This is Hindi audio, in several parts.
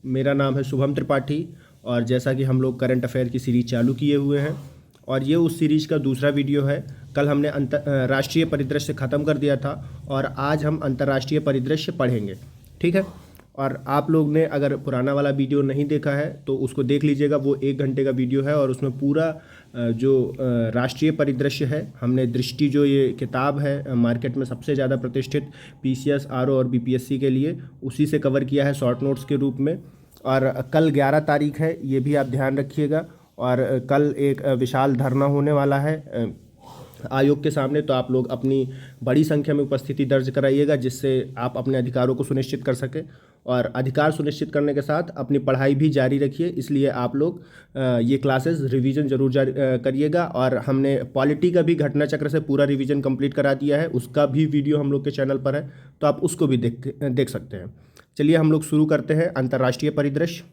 मेरा नाम है शुभम त्रिपाठी। और जैसा कि हम लोग करंट अफेयर की सीरीज चालू किए हुए हैं और ये उस सीरीज का दूसरा वीडियो है। कल हमने राष्ट्रीय परिदृश्य ख़त्म कर दिया था और आज हम अंतर्राष्ट्रीय परिदृश्य पढ़ेंगे। ठीक है। और आप लोग ने अगर पुराना वाला वीडियो नहीं देखा है तो उसको देख लीजिएगा। वो 1 घंटे का वीडियो है और उसमें पूरा जो राष्ट्रीय परिदृश्य है, हमने दृष्टि जो ये किताब है मार्केट में सबसे ज़्यादा प्रतिष्ठित पीसीएस, आरओ और बीपीएससी के लिए, उसी से कवर किया है शॉर्ट नोट्स के रूप में। और कल 11 तारीख है, ये भी आप ध्यान रखिएगा। और कल एक विशाल धरना होने वाला है आयोग के सामने, तो आप लोग अपनी बड़ी संख्या में उपस्थिति दर्ज कराइएगा जिससे आप अपने अधिकारों को सुनिश्चित कर सकें। और अधिकार सुनिश्चित करने के साथ अपनी पढ़ाई भी जारी रखिए, इसलिए आप लोग ये क्लासेस रिवीजन जरूर जारी करिएगा। और हमने पॉलिटी का भी घटना चक्र से पूरा रिवीजन कंप्लीट करा दिया है, उसका भी वीडियो हम लोग के चैनल पर है, तो आप उसको भी देख सकते हैं। चलिए हम लोग शुरू करते हैं अंतर्राष्ट्रीय परिदृश्य।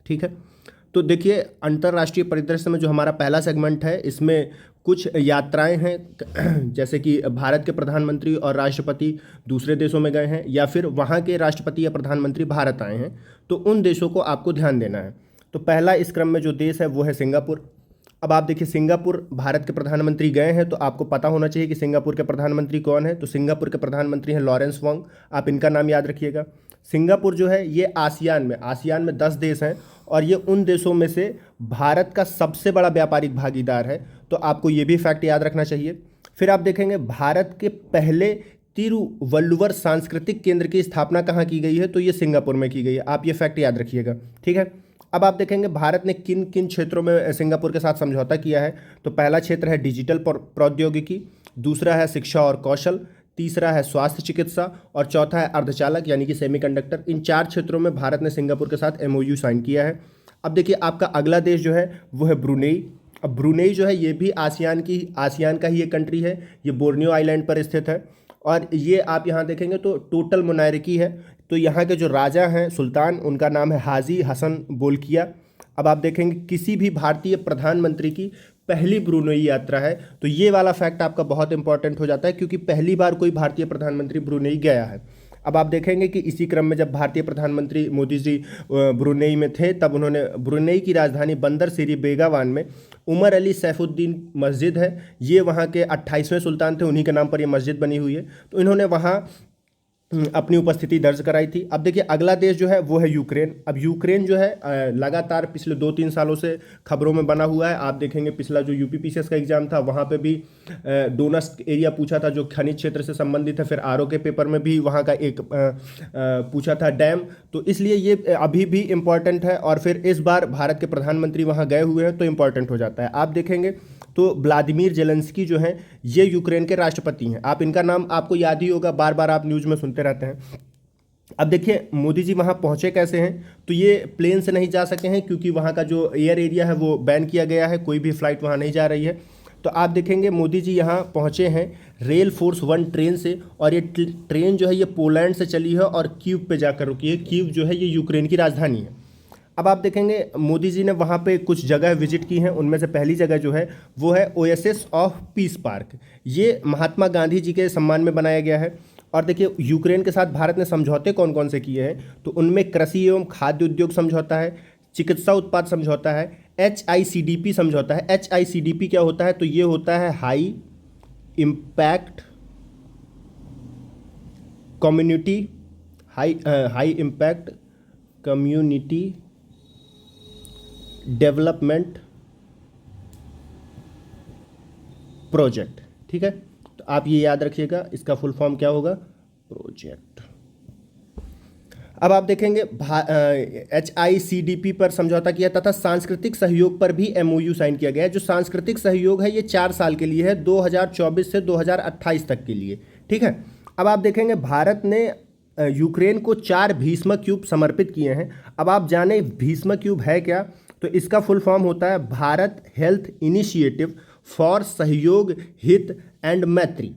ठीक है, तो देखिए अंतर्राष्ट्रीय परिदृश्य में जो हमारा पहला सेगमेंट है, इसमें कुछ यात्राएं हैं जैसे कि भारत के प्रधानमंत्री और राष्ट्रपति दूसरे देशों में गए हैं या फिर वहाँ के राष्ट्रपति या प्रधानमंत्री भारत आए हैं, तो उन देशों को आपको ध्यान देना है। तो पहला इस क्रम में जो देश है वो है सिंगापुर। अब आप देखिए सिंगापुर भारत के प्रधानमंत्री गए हैं, तो आपको पता होना चाहिए कि सिंगापुर के प्रधानमंत्री कौन है। तो सिंगापुर के प्रधानमंत्री हैं लॉरेंस वोंग, आप इनका नाम याद रखिएगा। सिंगापुर जो है ये आसियान में 10 देश हैं और ये उन देशों में से भारत का सबसे बड़ा व्यापारिक भागीदार है, तो आपको ये भी फैक्ट याद रखना चाहिए। फिर आप देखेंगे भारत के पहले तिरुवल्लुवर सांस्कृतिक केंद्र की स्थापना कहाँ की गई है, तो ये सिंगापुर में की गई है, आप ये फैक्ट याद रखिएगा। ठीक है। अब आप देखेंगे भारत ने किन किन क्षेत्रों में सिंगापुर के साथ समझौता किया है। तो पहला क्षेत्र है डिजिटल प्रौद्योगिकी, दूसरा है शिक्षा और कौशल, तीसरा है स्वास्थ्य चिकित्सा और चौथा है अर्धचालक यानी कि सेमीकंडक्टर। इन 4 क्षेत्रों में भारत ने सिंगापुर के साथ एमओयू साइन किया है। अब देखिए आपका अगला देश जो है वो है ब्रुनेई। अब ब्रुनेई जो है ये भी आसियान का ही एक कंट्री है, ये बोर्नियो आइलैंड पर स्थित है। और ये आप यहाँ देखेंगे तो टोटल मोनार्की है, तो यहाँ के जो राजा हैं सुल्तान, उनका नाम है हाजी हसन बोल्किया। अब आप देखेंगे किसी भी भारतीय प्रधानमंत्री की पहली ब्रुनेई यात्रा है, तो ये वाला फैक्ट आपका बहुत इंपॉर्टेंट हो जाता है क्योंकि पहली बार कोई भारतीय प्रधानमंत्री ब्रुनेई गया है। अब आप देखेंगे कि इसी क्रम में जब भारतीय प्रधानमंत्री मोदी जी ब्रुनेई में थे, तब उन्होंने ब्रुनेई की राजधानी बंदर सिरी बेगावान में उमर अली सैफुद्दीन मस्जिद है, ये वहाँ के 28वें सुल्तान थे, उन्हीं के नाम पर ये मस्जिद बनी हुई है, तो इन्होंने वहाँ अपनी उपस्थिति दर्ज कराई थी। अब देखिए अगला देश जो है वो है यूक्रेन। अब यूक्रेन जो है लगातार पिछले 2-3 सालों से खबरों में बना हुआ है। आप देखेंगे पिछला जो यूपीपीसीएस का एग्जाम था वहाँ पे भी डोनस एरिया पूछा था जो खनिज क्षेत्र से संबंधित है। फिर आरओ के पेपर में भी वहाँ का एक पूछा था डैम, तो इसलिए ये अभी भी इम्पॉर्टेंट है। और फिर इस बार भारत के प्रधानमंत्री वहाँ गए हुए हैं तो इम्पॉर्टेंट हो जाता है। आप देखेंगे तो व्लादिमीर जेलेंस्की जो हैं ये यूक्रेन के राष्ट्रपति हैं, आप इनका नाम आपको याद ही होगा, बार बार आप न्यूज़ में सुनते रहते हैं। अब देखिए मोदी जी वहाँ पहुँचे कैसे हैं, तो ये प्लेन से नहीं जा सके हैं क्योंकि वहाँ का जो एयर एरिया है वो बैन किया गया है, कोई भी फ्लाइट वहाँ नहीं जा रही है। तो आप देखेंगे मोदी जी यहाँ पहुँचे हैं रेल फोर्स 1 ट्रेन से, और ये ट्रेन जो है ये पोलैंड से चली है और कीव पे जाकर रुकी है। कीव जो है ये यूक्रेन की राजधानी है। अब आप देखेंगे मोदी जी ने वहाँ पे कुछ जगह विजिट की हैं, उनमें से पहली जगह जो है वो है ओएसिस ऑफ पीस पार्क, ये महात्मा गांधी जी के सम्मान में बनाया गया है। और देखिए यूक्रेन के साथ भारत ने समझौते कौन कौन से किए हैं, तो उनमें कृषि एवं खाद्य उद्योग समझौता है, चिकित्सा उत्पाद समझौता है, HICDP समझौता है। HICDP क्या होता है, तो ये होता है high impact community high impact community development project. ठीक है, तो आप ये याद रखिएगा, इसका फुल फॉर्म क्या होगा, प्रोजेक्ट। अब आप देखेंगे HICDP पर समझौता किया तथा सांस्कृतिक सहयोग पर भी MOU साइन किया गया है। जो सांस्कृतिक सहयोग है ये 4 साल के लिए है, 2024 से 2028 तक के लिए। ठीक है। अब आप देखेंगे भारत ने यूक्रेन को 4 भीष्म क्यूब समर्पित किए हैं। अब आप जाने भीष्म क्यूब है क्या, तो इसका फुल फॉर्म होता है भारत हेल्थ इनिशिएटिव फॉर सहयोग हित एंड मैत्री।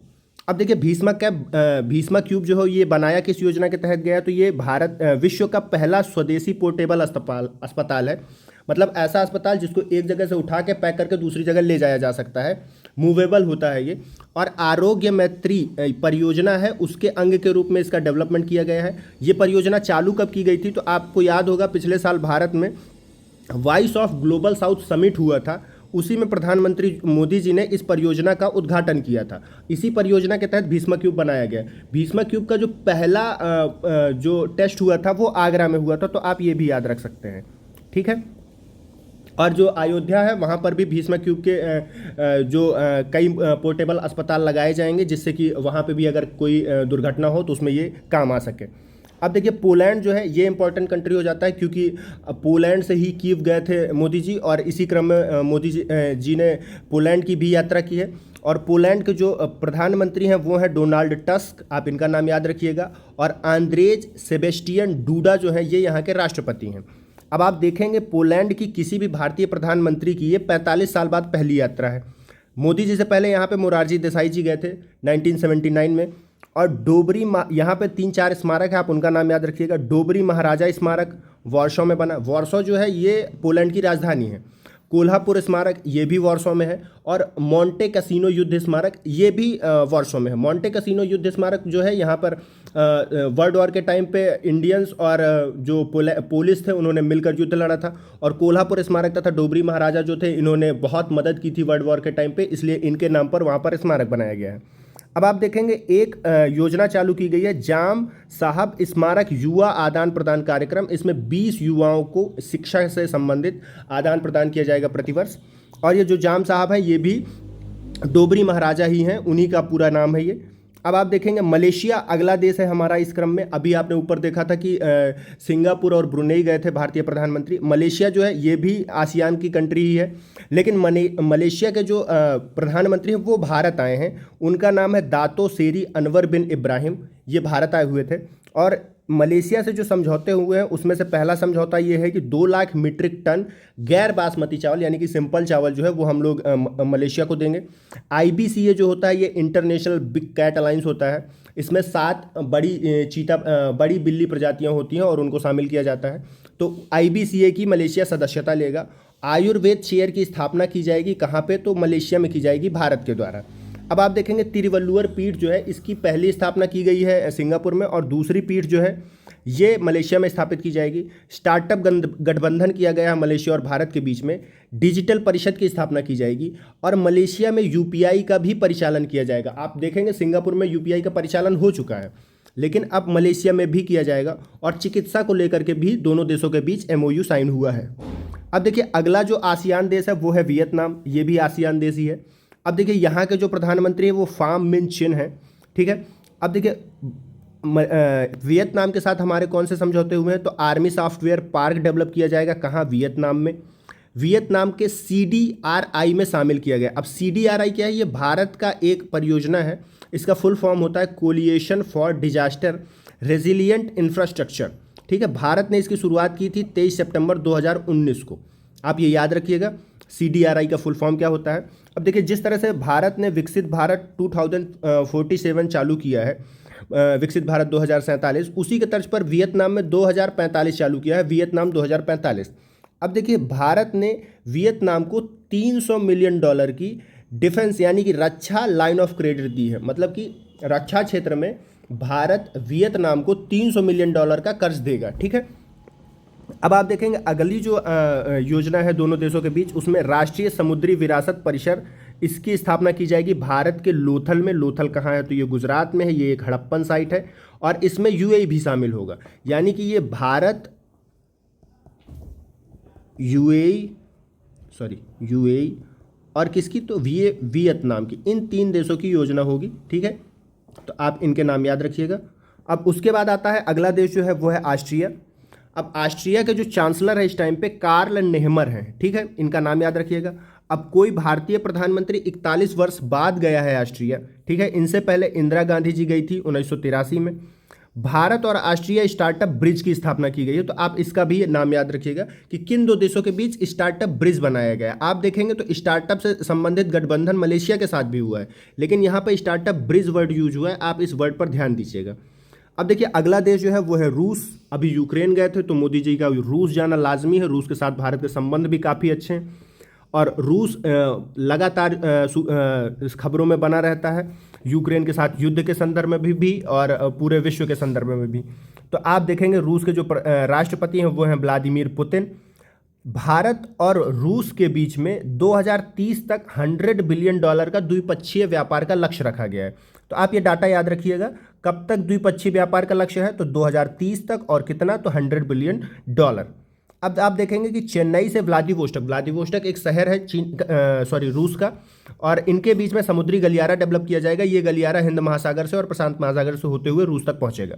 अब देखिए भीष्म क्यूब जो है ये बनाया किस योजना के तहत गया, तो ये भारत विश्व का पहला स्वदेशी पोर्टेबल अस्पताल है। मतलब ऐसा अस्पताल जिसको एक जगह से उठा के पैक करके दूसरी जगह ले जाया जा सकता है। मूवेबल होता है ये। और आरोग्य मैत्री परियोजना है, उसके अंग के रूप में इसका डेवलपमेंट किया गया है। ये परियोजना चालू कब की गई थी? तो आपको याद होगा पिछले साल भारत में voice of global south summit हुआ था, उसी में प्रधानमंत्री मोदी जी ने इस परियोजना का उद्घाटन किया था। इसी परियोजना के तहत भीष्म क्यूब बनाया गया। भीष्म क्यूब का जो पहला जो टेस्ट हुआ था वो आगरा में हुआ था, तो आप ये भी याद रख सकते हैं, ठीक है। और जो अयोध्या है वहाँ पर भी भीष्म क्यूब के कई पोर्टेबल अस्पताल लगाए जाएंगे, जिससे कि वहाँ पे भी अगर कोई दुर्घटना हो तो उसमें ये काम आ सके। अब देखिए पोलैंड जो है ये इंपॉर्टेंट कंट्री हो जाता है, क्योंकि पोलैंड से ही कीव गए थे मोदी जी, और इसी क्रम में मोदी जी ने पोलैंड की भी यात्रा की है। और पोलैंड के जो प्रधानमंत्री हैं वो हैं डोनाल्ड टस्क, आप इनका नाम याद रखिएगा। और आंद्रेज सेबेस्टियन डूडा जो है ये यहाँ के राष्ट्रपति हैं। अब आप देखेंगे पोलैंड की किसी भी भारतीय प्रधानमंत्री की ये 45 साल बाद पहली यात्रा है। मोदी जी से पहले यहाँ पे मोरारजी देसाई जी गए थे 1979 में। और डोबरी यहाँ पे 3-4 स्मारक है, आप उनका नाम याद रखिएगा। डोबरी महाराजा स्मारक वॉर्सो में बना, वॉर्सो जो है ये पोलैंड की राजधानी है। कोल्हापुर स्मारक ये भी वॉर्सो में है। और मोंटे कैसीनो युद्ध स्मारक ये भी वॉर्सो में है। मोंटे कैसीनो युद्ध स्मारक जो है यहाँ पर वर्ल्ड वॉर के टाइम पे इंडियंस और जो पुलिस थे उन्होंने मिलकर युद्ध लड़ा था। और कोल्हापुर स्मारक तथा डोबरी महाराजा जो थे इन्होंने बहुत मदद की थी वर्ल्ड वॉर के टाइम पे, इसलिए इनके नाम पर वहाँ पर स्मारक बनाया गया है। अब आप देखेंगे एक योजना चालू की गई है, जाम साहब स्मारक युवा आदान प्रदान कार्यक्रम। इसमें 20 युवाओं को शिक्षा से संबंधित आदान प्रदान किया जाएगा प्रतिवर्ष। और ये जो जाम साहब हैं ये भी डोबरी महाराजा ही हैं, उन्हीं का पूरा नाम है ये। अब आप देखेंगे मलेशिया अगला देश है हमारा इस क्रम में। अभी आपने ऊपर देखा था कि सिंगापुर और ब्रुनेई गए थे भारतीय प्रधानमंत्री। मलेशिया जो है ये भी आसियान की कंट्री ही है, लेकिन मलेशिया के जो प्रधानमंत्री हैं वो भारत आए हैं। उनका नाम है दातो सेरी अनवर बिन इब्राहिम, ये भारत आए हुए थे। और मलेशिया से जो समझौते हुए हैं उसमें से पहला समझौता ये है कि 2 लाख मीट्रिक टन गैर बासमती चावल यानी कि सिंपल चावल जो है वो हम लोग मलेशिया को देंगे। IBCA जो होता है ये इंटरनेशनल बिग कैट अलायंस होता है। इसमें 7 बड़ी बिल्ली प्रजातियां होती हैं और उनको शामिल किया जाता है। तो IBCA की मलेशिया सदस्यता लेगा। आयुर्वेद शेयर की स्थापना की जाएगी कहाँ पे? तो मलेशिया में की जाएगी भारत के द्वारा। अब आप देखेंगे तिरुवल्लुवर पीठ जो है इसकी पहली स्थापना की गई है सिंगापुर में, और दूसरी पीठ जो है ये मलेशिया में स्थापित की जाएगी। स्टार्टअप गठबंधन किया गया है मलेशिया और भारत के बीच में। डिजिटल परिषद की स्थापना की जाएगी और मलेशिया में UPI का भी परिचालन किया जाएगा। आप देखेंगे सिंगापुर में UPI का परिचालन हो चुका है, लेकिन अब मलेशिया में भी किया जाएगा। और चिकित्सा को लेकर के भी दोनों देशों के बीच MOU साइन हुआ है। अब देखिए अगला जो आसियान देश है वो है वियतनाम, ये भी आसियान देश ही है। अब देखिए यहाँ के जो प्रधानमंत्री हैं वो फाम मिन चिन है, ठीक है। अब देखिए वियतनाम के साथ हमारे कौन से समझौते हुए हैं? तो आर्मी सॉफ्टवेयर पार्क डेवलप किया जाएगा कहाँ? वियतनाम में। वियतनाम के CDRI में शामिल किया गया। अब CDRI क्या है? ये भारत का एक परियोजना है। इसका फुल फॉर्म होता है coalition for disaster resilient infrastructure, ठीक है। भारत ने इसकी शुरुआत की थी 23 सितंबर 2019 को, आप ये याद रखिएगा। CDRI का फुल फॉर्म क्या होता है? अब देखिए जिस तरह से भारत ने विकसित भारत 2047 चालू किया है, विकसित भारत 2047, उसी के तर्ज पर वियतनाम में 2045 चालू किया है, वियतनाम 2045। अब देखिए भारत ने वियतनाम को $300 मिलियन की डिफेंस यानी कि रक्षा लाइन ऑफ क्रेडिट दी है। मतलब कि रक्षा क्षेत्र में भारत वियतनाम को $300 मिलियन का कर्ज देगा, ठीक है। अब आप देखेंगे अगली जो योजना है दोनों देशों के बीच, उसमें राष्ट्रीय समुद्री विरासत परिसर, इसकी स्थापना की जाएगी भारत के लोथल में। लोथल कहाँ है? तो ये गुजरात में है, ये एक हड़प्पन साइट है। और इसमें UAE भी शामिल होगा, यानी कि ये भारत UAE और किसकी? तो वियतनाम की, इन 3 देशों की योजना होगी, ठीक है। तो आप इनके नाम याद रखिएगा। अब उसके बाद आता है अगला देश जो है वो है ऑस्ट्रिया। अब ऑस्ट्रिया के जो चांसलर है इस टाइम पे कार्ल नेहमर हैं, ठीक है, इनका नाम याद रखिएगा। अब कोई भारतीय प्रधानमंत्री 41 वर्ष बाद गया है ऑस्ट्रिया, ठीक है। इनसे पहले इंदिरा गांधी जी गई थी 1983 में। भारत और ऑस्ट्रिया स्टार्टअप ब्रिज की स्थापना की गई है, तो आप इसका भी नाम याद रखिएगा कि किन 2 देशों के बीच स्टार्टअप ब्रिज बनाया गया। आप देखेंगे तो स्टार्टअप से संबंधित गठबंधन मलेशिया के साथ भी हुआ है, लेकिन यहाँ पर स्टार्टअप ब्रिज वर्ड यूज हुआ है, आप इस वर्ड पर ध्यान दीजिएगा। अब देखिए अगला देश जो है वो है रूस। अभी यूक्रेन गए थे तो मोदी जी का रूस जाना लाजमी है, रूस के साथ भारत के संबंध भी काफ़ी अच्छे हैं। और रूस लगातार खबरों में बना रहता है, यूक्रेन के साथ युद्ध के संदर्भ में भी और पूरे विश्व के संदर्भ में भी। तो आप देखेंगे रूस के जो राष्ट्रपति हैं वो हैं व्लादिमीर पुतिन। भारत और रूस के बीच में 2030 तक $100 बिलियन का द्विपक्षीय व्यापार का लक्ष्य रखा गया है। तो आप ये डाटा याद रखिएगा, कब तक द्विपक्षीय व्यापार का लक्ष्य है, तो 2030 तक, और कितना, तो $100 बिलियन। अब आप देखेंगे कि चेन्नई से व्लादिवोस्टक एक शहर है रूस का, और इनके बीच में समुद्री गलियारा डेवलप किया जाएगा। ये गलियारा हिंद महासागर से और प्रशांत महासागर से होते हुए रूस तक पहुंचेगा।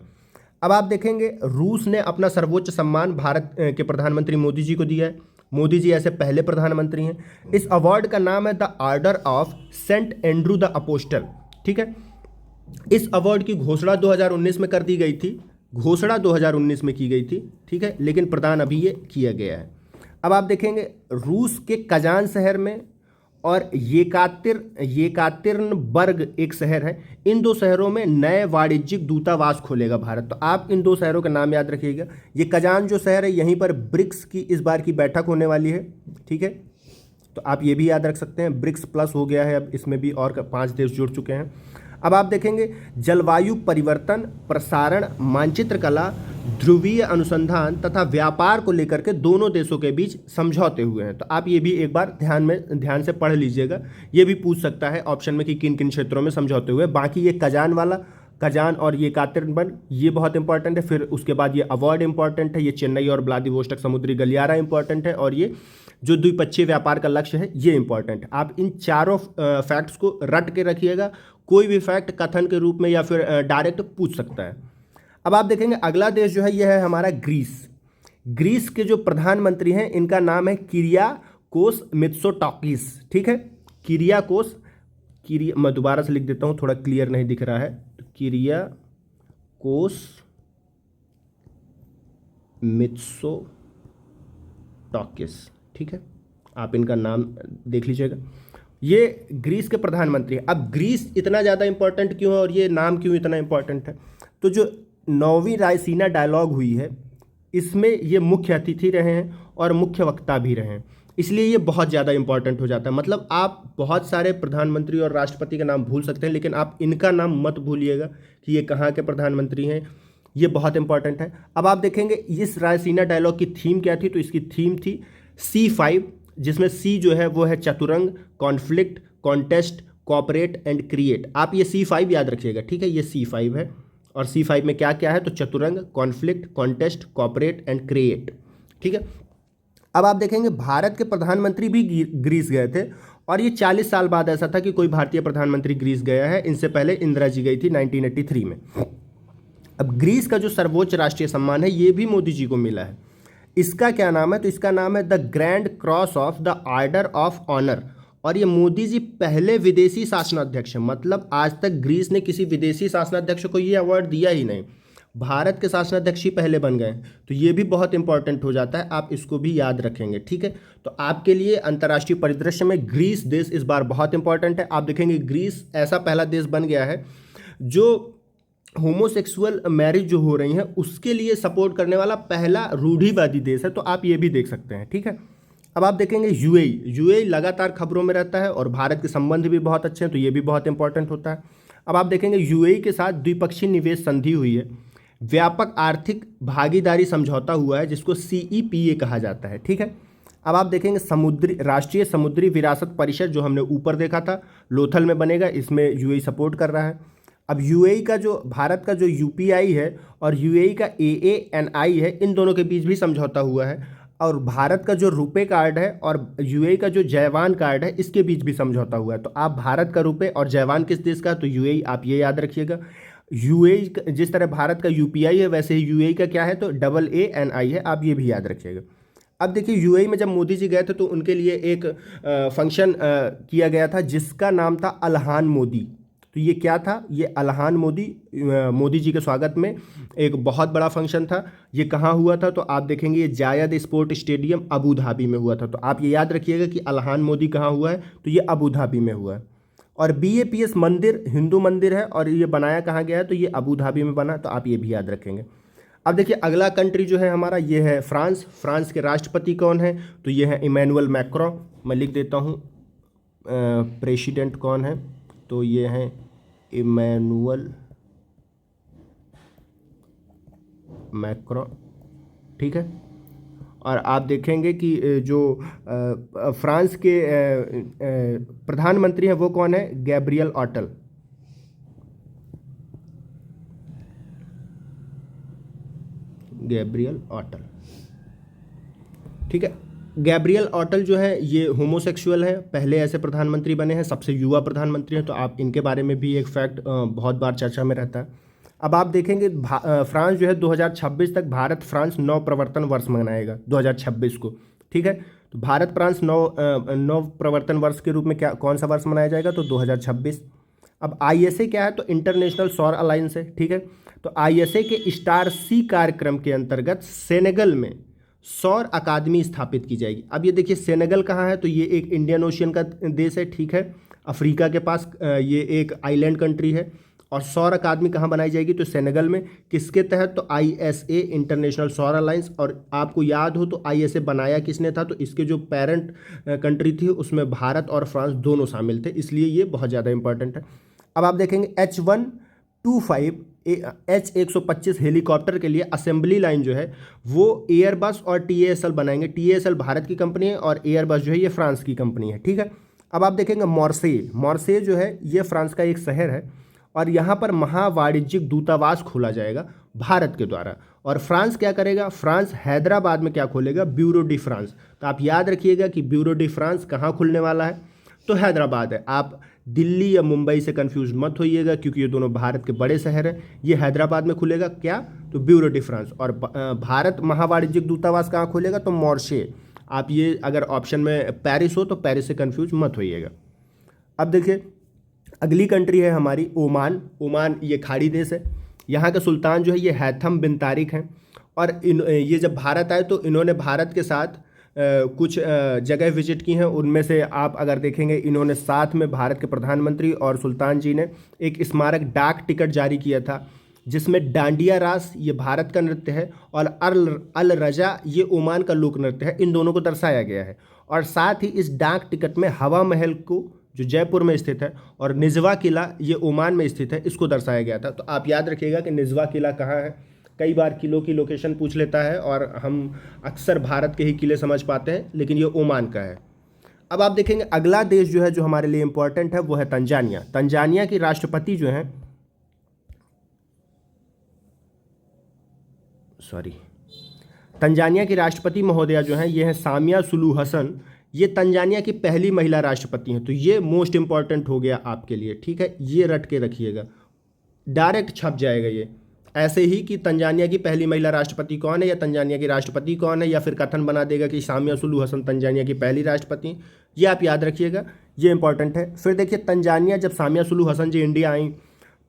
अब आप देखेंगे रूस ने अपना सर्वोच्च सम्मान भारत के प्रधानमंत्री मोदी जी को दिया है। मोदी जी ऐसे पहले प्रधानमंत्री हैं। इस अवार्ड का नाम है the order of saint Andrew the apostle. ठीक है, इस अवार्ड की घोषणा 2019 में कर दी गई थी, घोषणा 2019 में की गई थी। ठीक है, लेकिन प्रदान अभी ये किया गया है। अब आप देखेंगे रूस के कजान शहर में और येकातिर्नबर्ग एक शहर है, इन दो शहरों में नए वाणिज्यिक दूतावास खोलेगा भारत। तो आप इन दो शहरों का नाम याद रखिएगा। ये कजान जो शहर है, यहीं पर ब्रिक्स की इस बार की बैठक होने वाली है। ठीक है, तो आप ये भी याद रख सकते हैं, ब्रिक्स प्लस हो गया है, अब इसमें भी और 5 देश जुड़ चुके हैं। अब आप देखेंगे जलवायु परिवर्तन, प्रसारण, मानचित्र कला, ध्रुवीय अनुसंधान तथा व्यापार को लेकर के दोनों देशों के बीच समझौते हुए हैं। तो आप ये भी एक बार ध्यान से पढ़ लीजिएगा। ये भी पूछ सकता है ऑप्शन में कि किन किन क्षेत्रों में समझौते हुए। बाकी ये कजान और ये येकातिर्नबर्ग, ये बहुत इंपॉर्टेंट है। फिर उसके बाद ये अवार्ड इंपॉर्टेंट है, ये चेन्नई और व्लादिवोस्टक समुद्री गलियारा इंपॉर्टेंट है, और ये जो द्विपक्षीय व्यापार का लक्ष्य है ये इंपॉर्टेंट है। आप इन चारों फैक्ट्स को रट के रखिएगा। कोई भी फैक्ट कथन के रूप में या फिर डायरेक्ट पूछ सकता है। अब आप देखेंगे अगला देश जो है ये है हमारा ग्रीस के जो प्रधानमंत्री हैं इनका नाम है किरियाकोस मित्सोटाकिस। ठीक है, मैं दोबारा से लिख देता हूँ, थोड़ा क्लियर नहीं दिख रहा है। तो किरियाकोस मित्सोटाकिस। ठीक है, आप इनका नाम देख लीजिएगा। ये ग्रीस के प्रधानमंत्री हैं। अब ग्रीस इतना ज़्यादा इंपॉर्टेंट क्यों है और ये नाम क्यों इतना इंपॉर्टेंट है, तो जो 9वीं रायसीना डायलॉग हुई है इसमें ये मुख्य अतिथि रहे हैं और मुख्य वक्ता भी रहे हैं, इसलिए ये बहुत ज़्यादा इंपॉर्टेंट हो जाता है। मतलब आप बहुत सारे प्रधानमंत्री और राष्ट्रपति का नाम भूल सकते हैं, लेकिन आप इनका नाम मत भूलिएगा कि ये कहाँ के प्रधानमंत्री हैं, ये बहुत इंपॉर्टेंट है। अब आप देखेंगे इस रायसीना डायलॉग की थीम क्या थी, तो इसकी थीम थी C5, जिसमें C जो है वो है Chaturang, conflict, contest, cooperate and create. आप ये C5 याद रखिएगा। ठीक है, ये C5 है, और C5 में क्या क्या है, तो Chaturang, conflict, contest, cooperate and create. ठीक है, अब आप देखेंगे भारत के प्रधानमंत्री भी ग्रीस गए थे, और ये 40 साल बाद ऐसा था कि कोई भारतीय प्रधानमंत्री ग्रीस गया है। इनसे पहले इंदिरा जी गई थी 1983 में। अब ग्रीस का जो सर्वोच्च राष्ट्रीय सम्मान है ये भी मोदी जी को मिला है। इसका क्या नाम है, तो इसका नाम है the grand cross of the order of honour, और ये मोदी जी पहले विदेशी शासनाध्यक्ष हैं। मतलब आज तक ग्रीस ने किसी विदेशी शासनाध्यक्ष को ये अवार्ड दिया ही नहीं, भारत के शासनाध्यक्ष ही पहले बन गए। तो ये भी बहुत इंपॉर्टेंट हो जाता है, आप इसको भी याद रखेंगे। ठीक है, तो आपके लिए अंतर्राष्ट्रीय परिदृश्य में ग्रीस देश इस बार बहुत इंपॉर्टेंट है। आप देखेंगे ग्रीस ऐसा पहला देश बन गया है जो होमोसेक्सुअल मैरिज जो हो रही हैं उसके लिए सपोर्ट करने वाला पहला रूढ़िवादी देश है। तो आप ये भी देख सकते हैं। ठीक है, अब आप देखेंगे यूएई लगातार खबरों में रहता है और भारत के संबंध भी बहुत अच्छे हैं, तो ये भी बहुत इंपॉर्टेंट होता है। अब आप देखेंगे यूएई के साथ द्विपक्षीय निवेश संधि हुई है, व्यापक आर्थिक भागीदारी समझौता हुआ है जिसको CEPA कहा जाता है। ठीक है, अब आप देखेंगे राष्ट्रीय समुद्री विरासत परिषद जो हमने ऊपर देखा था लोथल में बनेगा, इसमें यूएई सपोर्ट कर रहा है। अब यूएई का जो भारत का जो UPI है और यूएई का AANI है, इन दोनों के बीच भी समझौता हुआ है, और भारत का जो रुपे कार्ड है और यूएई का जो जयवान कार्ड है इसके बीच भी समझौता हुआ है। तो आप भारत का रुपे और जयवान किस देश का, तो यूएई, आप ये याद रखिएगा। यूएई जिस तरह भारत का UPI है वैसे ही यूएई का क्या है, तो AANI है, आप ये भी याद रखिएगा। अब देखिए यूएई में जब मोदी जी गए थे तो उनके लिए एक फंक्शन किया गया था जिसका नाम था अलहान मोदी। तो ये क्या था, ये अलहान मोदी जी के स्वागत में एक बहुत बड़ा फंक्शन था। ये कहाँ हुआ था, तो आप देखेंगे ये जायद स्पोर्ट स्टेडियम अबू धाबी में हुआ था। तो आप ये याद रखिएगा कि अलहान मोदी कहाँ हुआ है, तो ये अबू धाबी में हुआ है। और BAPS मंदिर हिंदू मंदिर है और ये बनाया कहाँ गया है, तो ये अबू धाबी में बना। तो आप ये भी याद रखेंगे। अब देखिए अगला कंट्री जो है हमारा ये है फ्रांस के राष्ट्रपति कौन है, तो ये है इमैनुअल मैक्रों। मैं लिख देता हूँ प्रेसिडेंट कौन है, तो ये हैं इमैनुअल मैक्रोन, ठीक है। और आप देखेंगे कि जो फ्रांस के प्रधानमंत्री हैं वो कौन है, गैब्रियल ऑटल। गैब्रियल ऑटल, ठीक है। गैब्रियल ऑटल जो है ये होमोसेक्सुअल है, पहले ऐसे प्रधानमंत्री बने हैं, सबसे युवा प्रधानमंत्री हैं, तो आप इनके बारे में भी एक फैक्ट बहुत बार चर्चा में रहता है। अब आप देखेंगे फ्रांस जो है 2026 तक भारत फ्रांस नव प्रवर्तन वर्ष मनाएगा 2026 को, ठीक है। तो भारत फ्रांस नव प्रवर्तन वर्ष के रूप में क्या कौन सा वर्ष मनाया जाएगा, तो 2026। अब ISA क्या है, तो इंटरनेशनल सौर अलायंस है, ठीक है। तो ISA के स्टार सी कार्यक्रम के अंतर्गत सेनेगल में सौर अकादमी स्थापित की जाएगी। अब ये देखिए सेनेगल कहाँ है, तो ये एक इंडियन ओशियन का देश है, ठीक है, अफ्रीका के पास ये एक आइलैंड कंट्री है। और सौर अकादमी कहाँ बनाई जाएगी, तो सेनेगल में, किसके तहत, तो ISA इंटरनेशनल सौर अलायंस। और आपको याद हो तो ISA बनाया किसने था, तो इसके जो पेरेंट कंट्री थी उसमें भारत और फ्रांस दोनों शामिल थे, इसलिए ये बहुत ज़्यादा इंपॉर्टेंट है। अब आप देखेंगे H125 H125 हेलीकॉप्टर के लिए असेंबली लाइन जो है वो एयरबस और TASL बनाएंगे। TASL भारत की कंपनी है और एयरबस जो है ये फ्रांस की कंपनी है, ठीक है। अब आप देखेंगे मॉर्से जो है ये फ्रांस का एक शहर है और यहाँ पर महावाणिज्यिक दूतावास खोला जाएगा भारत के द्वारा। और फ्रांस क्या करेगा, फ्रांस हैदराबाद में क्या खोलेगा, ब्यूरो डी फ्रांस। तो आप याद रखिएगा कि ब्यूरो डी फ्रांस कहाँ खुलने वाला है, तो हैदराबाद है। आप दिल्ली या मुंबई से कंफ्यूज मत होइएगा क्योंकि ये दोनों भारत के बड़े शहर हैं। ये हैदराबाद में खुलेगा क्या, तो ब्यूरो डी फ्रांस। और भारत महावाणिज्यिक दूतावास कहाँ खोलेगा, तो मॉर्से। आप ये अगर ऑप्शन में पेरिस हो तो पेरिस से कंफ्यूज मत होइएगा। अब देखिए अगली कंट्री है हमारी ओमान ये खाड़ी देश है। यहाँ के सुल्तान जो है ये हैथम बिन तारिक हैं। और ये जब भारत आए तो इन्होंने भारत के साथ कुछ जगह विजिट की हैं। उनमें से आप अगर देखेंगे इन्होंने साथ में भारत के प्रधानमंत्री और सुल्तान जी ने एक स्मारक डाक टिकट जारी किया था जिसमें डांडिया रास ये भारत का नृत्य है और अल रजा ये ओमान का लोक नृत्य है, इन दोनों को दर्शाया गया है। और साथ ही इस डाक टिकट में हवा महल को जो जयपुर में स्थित है और निजवा किला ये ओमान में स्थित है इसको दर्शाया गया था। तो आप याद रखिएगा कि निजवा किला कहाँ है। कई बार किलों की लोकेशन पूछ लेता है और हम अक्सर भारत के ही किले समझ पाते हैं, लेकिन ये ओमान का है। अब आप देखेंगे अगला देश जो है जो हमारे लिए इंपॉर्टेंट है वो है तंजानिया। तंजानिया की राष्ट्रपति जो है तंजानिया की राष्ट्रपति महोदया जो हैं ये हैं सामिया सुलू हसन। ये तंजानिया की पहली महिला राष्ट्रपति हैं, तो ये मोस्ट इंपॉर्टेंट हो गया आपके लिए, ठीक है। ये रट के रखिएगा, डायरेक्ट छप जाएगा ये ऐसे ही कि तंजानिया की पहली महिला राष्ट्रपति कौन है या तंजानिया की राष्ट्रपति कौन है, या फिर कथन बना देगा कि सामिया सुलू हसन तंजानिया की पहली राष्ट्रपति। ये आप याद रखिएगा, ये इंपॉर्टेंट है। फिर देखिए तंजानिया जब सामिया सुलू हसन जी इंडिया आई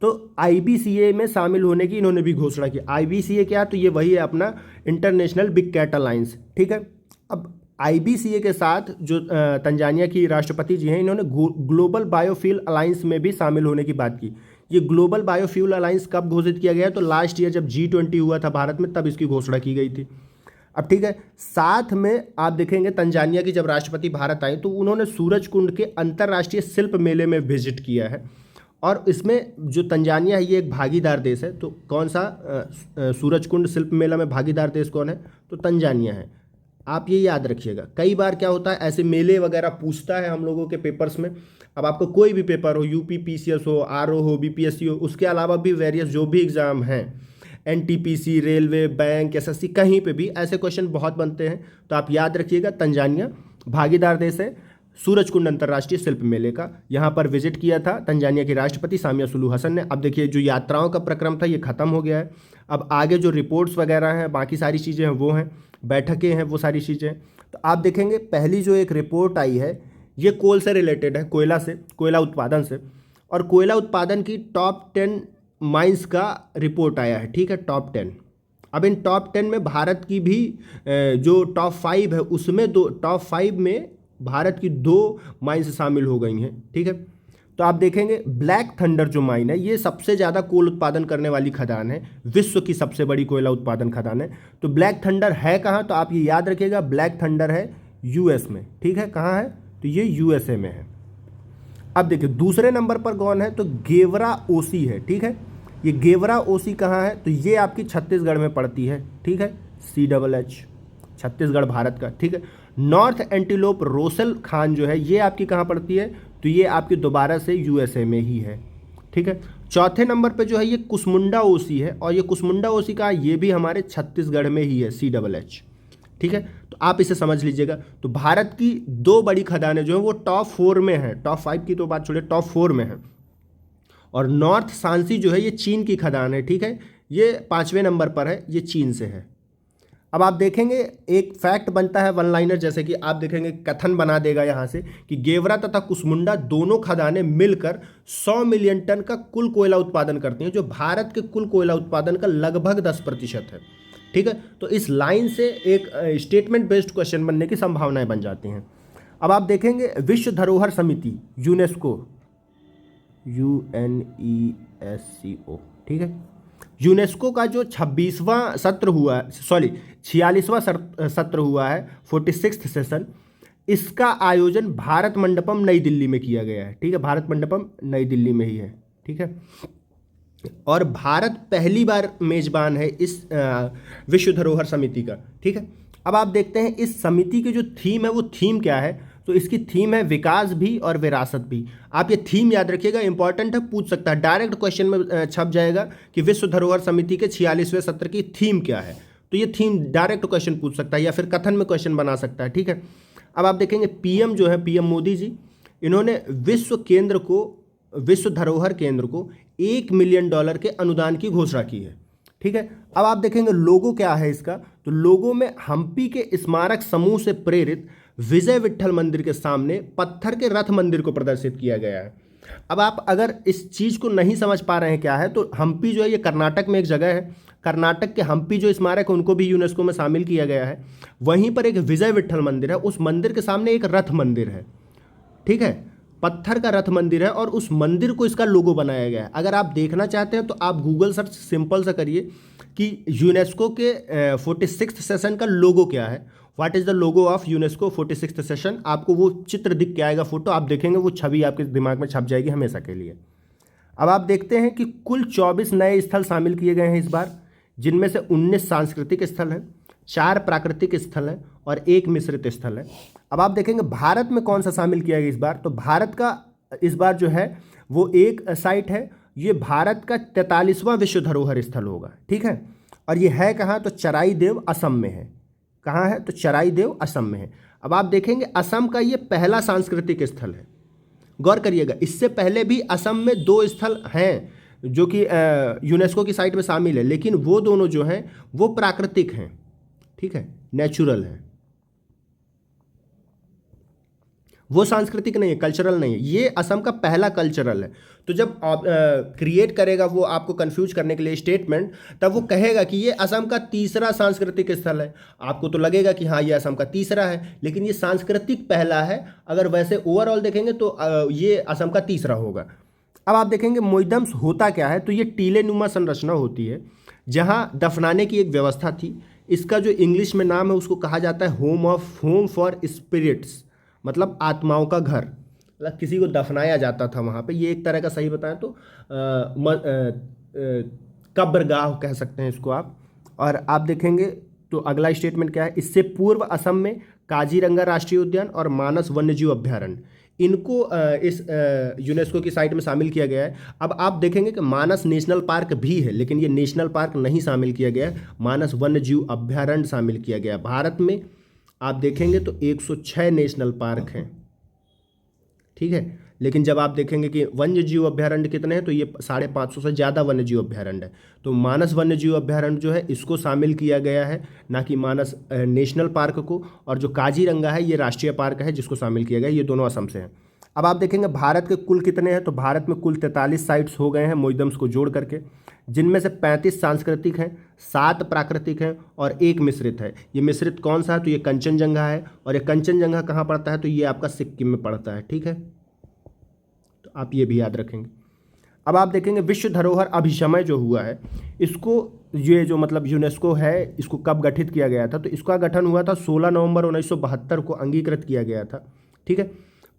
तो IBCA में शामिल होने की इन्होंने भी घोषणा की। IBCA क्या, तो ये वही है अपना इंटरनेशनल बिग कैट अलायंस, ठीक है। अब IBCA के साथ जो तंजानिया की राष्ट्रपति जी हैं इन्होंने ग्लोबल बायोफ्यूल अलायंस में भी शामिल होने की बात की। ये ग्लोबल बायोफ्यूल अलायंस कब घोषित किया गया, तो लास्ट ईयर जब G20 हुआ था भारत में तब इसकी घोषणा की गई थी। अब ठीक है, साथ में आप देखेंगे तंजानिया की जब राष्ट्रपति भारत आए तो उन्होंने सूरज कुंड के अंतर्राष्ट्रीय शिल्प मेले में विजिट किया है। और इसमें जो तंजानिया है ये एक भागीदार देश है। तो कौन सा सूरज कुंड शिल्प मेला में भागीदार देश कौन है, तो तंजानिया है। आप ये याद रखिएगा, कई बार क्या होता है ऐसे मेले वगैरह पूछता है हम लोगों के पेपर्स में। अब आपको कोई भी पेपर हो, UPPCS हो, RO हो, BPSC हो, उसके अलावा भी वेरियस जो भी एग्ज़ाम हैं, NTPC, रेलवे, बैंक, SSC, कहीं पे भी ऐसे क्वेश्चन बहुत बनते हैं। तो आप याद रखिएगा तंजानिया भागीदार देश है सूरज कुंड अंतर्राष्ट्रीय शिल्प मेले का। यहाँ पर विजिट किया था तंजानिया की राष्ट्रपति सामिया सुलू हसन ने। अब देखिए जो यात्राओं का प्रक्रम था ये खत्म हो गया है। अब आगे जो रिपोर्ट्स वगैरह हैं, बाकी सारी चीज़ें हैं वो हैं, बैठकें हैं, वो सारी चीज़ें। तो आप देखेंगे पहली जो एक रिपोर्ट आई है ये कोल से रिलेटेड है, कोयला उत्पादन से। और कोयला उत्पादन की टॉप 10 माइंस का रिपोर्ट आया है, ठीक है, टॉप 10। अब इन टॉप 10 में भारत की भी जो टॉप 5 है उसमें टॉप 5 में भारत की 2 माइंस शामिल हो गई हैं, ठीक है। तो आप देखेंगे ब्लैक थंडर जो माइन है ये सबसे ज़्यादा कोल उत्पादन करने वाली खदान है, विश्व की सबसे बड़ी कोयला उत्पादन खदान है। तो ब्लैक थंडर है कहाँ, तो आप ये याद रखिएगा ब्लैक थंडर है US में, ठीक है। कहाँ है, तो ये यूएसए में है। अब देखिए दूसरे नंबर पर कौन है, तो गेवरा ओसी है। ठीक है, ये गेवरा ओसी कहाँ है, तो ये आपकी छत्तीसगढ़ में पड़ती है। ठीक है, CHH, छत्तीसगढ़ भारत का। ठीक है, नॉर्थ एंटीलोप रोसेल खान जो है ये आपकी कहाँ पड़ती है, तो ये आपकी दोबारा से यूएसए में ही है। ठीक है, चौथे नंबर पे जो है ये कुसमुंडा ओसी है, और ये कुसमुंडा ओसी का ये भी हमारे छत्तीसगढ़ में ही है, CHH। ठीक है, तो आप इसे समझ लीजिएगा। तो भारत की 2 बड़ी खदानें जो है वो टॉप 4 में है, टॉप 5 की तो बात छोड़िए, टॉप 4 में है। और नॉर्थ सांसी जो है ये चीन की खदान है। ठीक है, ये 5वें नंबर पर है, ये चीन से है। अब आप देखेंगे एक फैक्ट बनता है वन लाइनर, जैसे कि आप देखेंगे कथन बना देगा यहाँ से कि गेवरा तथा कुसमुंडा दोनों खदानें मिलकर 100 मिलियन टन का कुल कोयला उत्पादन करती हैं, जो भारत के कुल कोयला उत्पादन का लगभग 10% है। ठीक है, तो इस लाइन से एक स्टेटमेंट बेस्ड क्वेश्चन बनने की संभावनाएं बन जाती हैं। अब आप देखेंगे विश्व धरोहर समिति यूनेस्को, UNESCO। ठीक है, यूनेस्को का जो 46वां सत्र हुआ है, 46वां सत्र हुआ है, 46th सेशन, इसका आयोजन भारत मंडपम नई दिल्ली में किया गया है। ठीक है, भारत मंडपम नई दिल्ली में ही है। ठीक है, और भारत पहली बार मेजबान है इस विश्व धरोहर समिति का। ठीक है, अब आप देखते हैं इस समिति की जो थीम है वो थीम क्या है, तो इसकी थीम है विकास भी और विरासत भी। आप ये थीम याद रखिएगा, इंपॉर्टेंट है, पूछ सकता है, डायरेक्ट क्वेश्चन में छप जाएगा कि विश्व धरोहर समिति के 46वें सत्र की थीम क्या है। तो ये थीम डायरेक्ट क्वेश्चन पूछ सकता है या फिर कथन में क्वेश्चन बना सकता है। ठीक है, अब आप देखेंगे पीएम जो है, पीएम मोदी जी, इन्होंने विश्व धरोहर केंद्र को $1 मिलियन के अनुदान की घोषणा की है। ठीक है, अब आप देखेंगे लोगो क्या है इसका, तो लोगो में हम्पी के स्मारक समूह से प्रेरित विजय विट्ठल मंदिर के सामने पत्थर के रथ मंदिर को प्रदर्शित किया गया है। अब आप अगर इस चीज़ को नहीं समझ पा रहे हैं क्या है, तो हम्पी जो है ये कर्नाटक में एक जगह है, कर्नाटक के हम्पी जो स्मारक है उनको भी यूनेस्को में शामिल किया गया है। वहीं पर एक विजय विट्ठल मंदिर है, उस मंदिर के सामने एक रथ मंदिर है। ठीक है, पत्थर का रथ मंदिर है और उस मंदिर को इसका लोगो बनाया गया है। अगर आप देखना चाहते हैं तो आप गूगल सर्च सिंपल सा करिए कि यूनेस्को के 46th सेशन का लोगो क्या है, what is the logo of UNESCO 46th session. आपको वो चित्र दिख के आएगा, फोटो आप देखेंगे, वो छवि आपके दिमाग में छप जाएगी हमेशा के लिए। अब आप देखते हैं कि कुल 24 नए स्थल शामिल किए गए हैं इस बार, जिनमें से 19 सांस्कृतिक स्थल हैं, 4 प्राकृतिक स्थल हैं और 1 मिश्रित स्थल है। अब आप देखेंगे भारत में कौन सा शामिल किया गया इस बार, तो भारत का इस बार जो है वो एक साइट है, ये भारत का 43वां विश्व धरोहर स्थल होगा। ठीक है, और ये है कहाँ, तो चराईदेव असम में है। कहाँ है, तो चराईदेव असम में है। अब आप देखेंगे असम का ये पहला सांस्कृतिक स्थल है। गौर करिएगा, इससे पहले भी असम में 2 स्थल हैं जो कि यूनेस्को की साइट में शामिल है, लेकिन वो दोनों जो हैं वो प्राकृतिक हैं। ठीक है, नेचुरल हैं, वो सांस्कृतिक नहीं है, कल्चरल नहीं है। ये असम का पहला कल्चरल है। तो जब क्रिएट करेगा वो आपको कंफ्यूज करने के लिए स्टेटमेंट, तब वो कहेगा कि ये असम का 3रा सांस्कृतिक स्थल है। आपको तो लगेगा कि हाँ ये असम का 3रा है, लेकिन ये सांस्कृतिक पहला है। अगर वैसे ओवरऑल देखेंगे तो ये असम का 3रा होगा। अब आप देखेंगे मोइदम्स होता क्या है, तो ये टीले नुमा संरचना होती है जहाँ दफनाने की एक व्यवस्था थी। इसका जो इंग्लिश में नाम है उसको कहा जाता है होम फॉर स्पिरिट्स, मतलब आत्माओं का घर। मतलब किसी को दफनाया जाता था वहाँ पे, ये एक तरह का सही बताएं तो कब्रगाह कह सकते हैं इसको आप। और आप देखेंगे तो अगला स्टेटमेंट क्या है, इससे पूर्व असम में काजीरंगा राष्ट्रीय उद्यान और मानस वन्यजीव अभ्यारण्य, इनको इस यूनेस्को की साइट में शामिल किया गया है। अब आप देखेंगे कि मानस नेशनल पार्क भी है, लेकिन ये नेशनल पार्क नहीं शामिल किया गया है, मानस वन्यजीव अभ्यारण्य शामिल किया गया। भारत में आप देखेंगे तो 106 नेशनल पार्क हैं। ठीक है, लेकिन जब आप देखेंगे कि वन्यजीव अभ्यारण्य कितने हैं, तो ये 550 से ज़्यादा वन्यजीव अभ्यारण्य है। तो मानस वन्यजीव अभ्यारण्य जो है इसको शामिल किया गया है, ना कि मानस नेशनल पार्क को। और जो काजीरंगा है ये राष्ट्रीय पार्क है जिसको शामिल किया गया, ये दोनों असम से हैं। अब आप देखेंगे भारत के कुल कितने हैं, तो भारत में कुल 43 साइट्स हो गए हैं मोइदम्स को जोड़ करके, जिनमें से 35 सांस्कृतिक हैं, 7 प्राकृतिक हैं और 1 मिश्रित है। ये मिश्रित कौन सा है, तो ये कंचनजंगा है। और ये कंचनजंगा कहाँ पड़ता है, तो ये आपका सिक्किम में पड़ता है। ठीक है, तो आप ये भी याद रखेंगे। अब आप देखेंगे विश्व धरोहर अभिसमय जो हुआ है, इसको ये जो मतलब यूनेस्को है इसको कब गठित किया गया था, तो इसका गठन हुआ था 16 नवंबर 1972 को अंगीकृत किया गया था। ठीक है,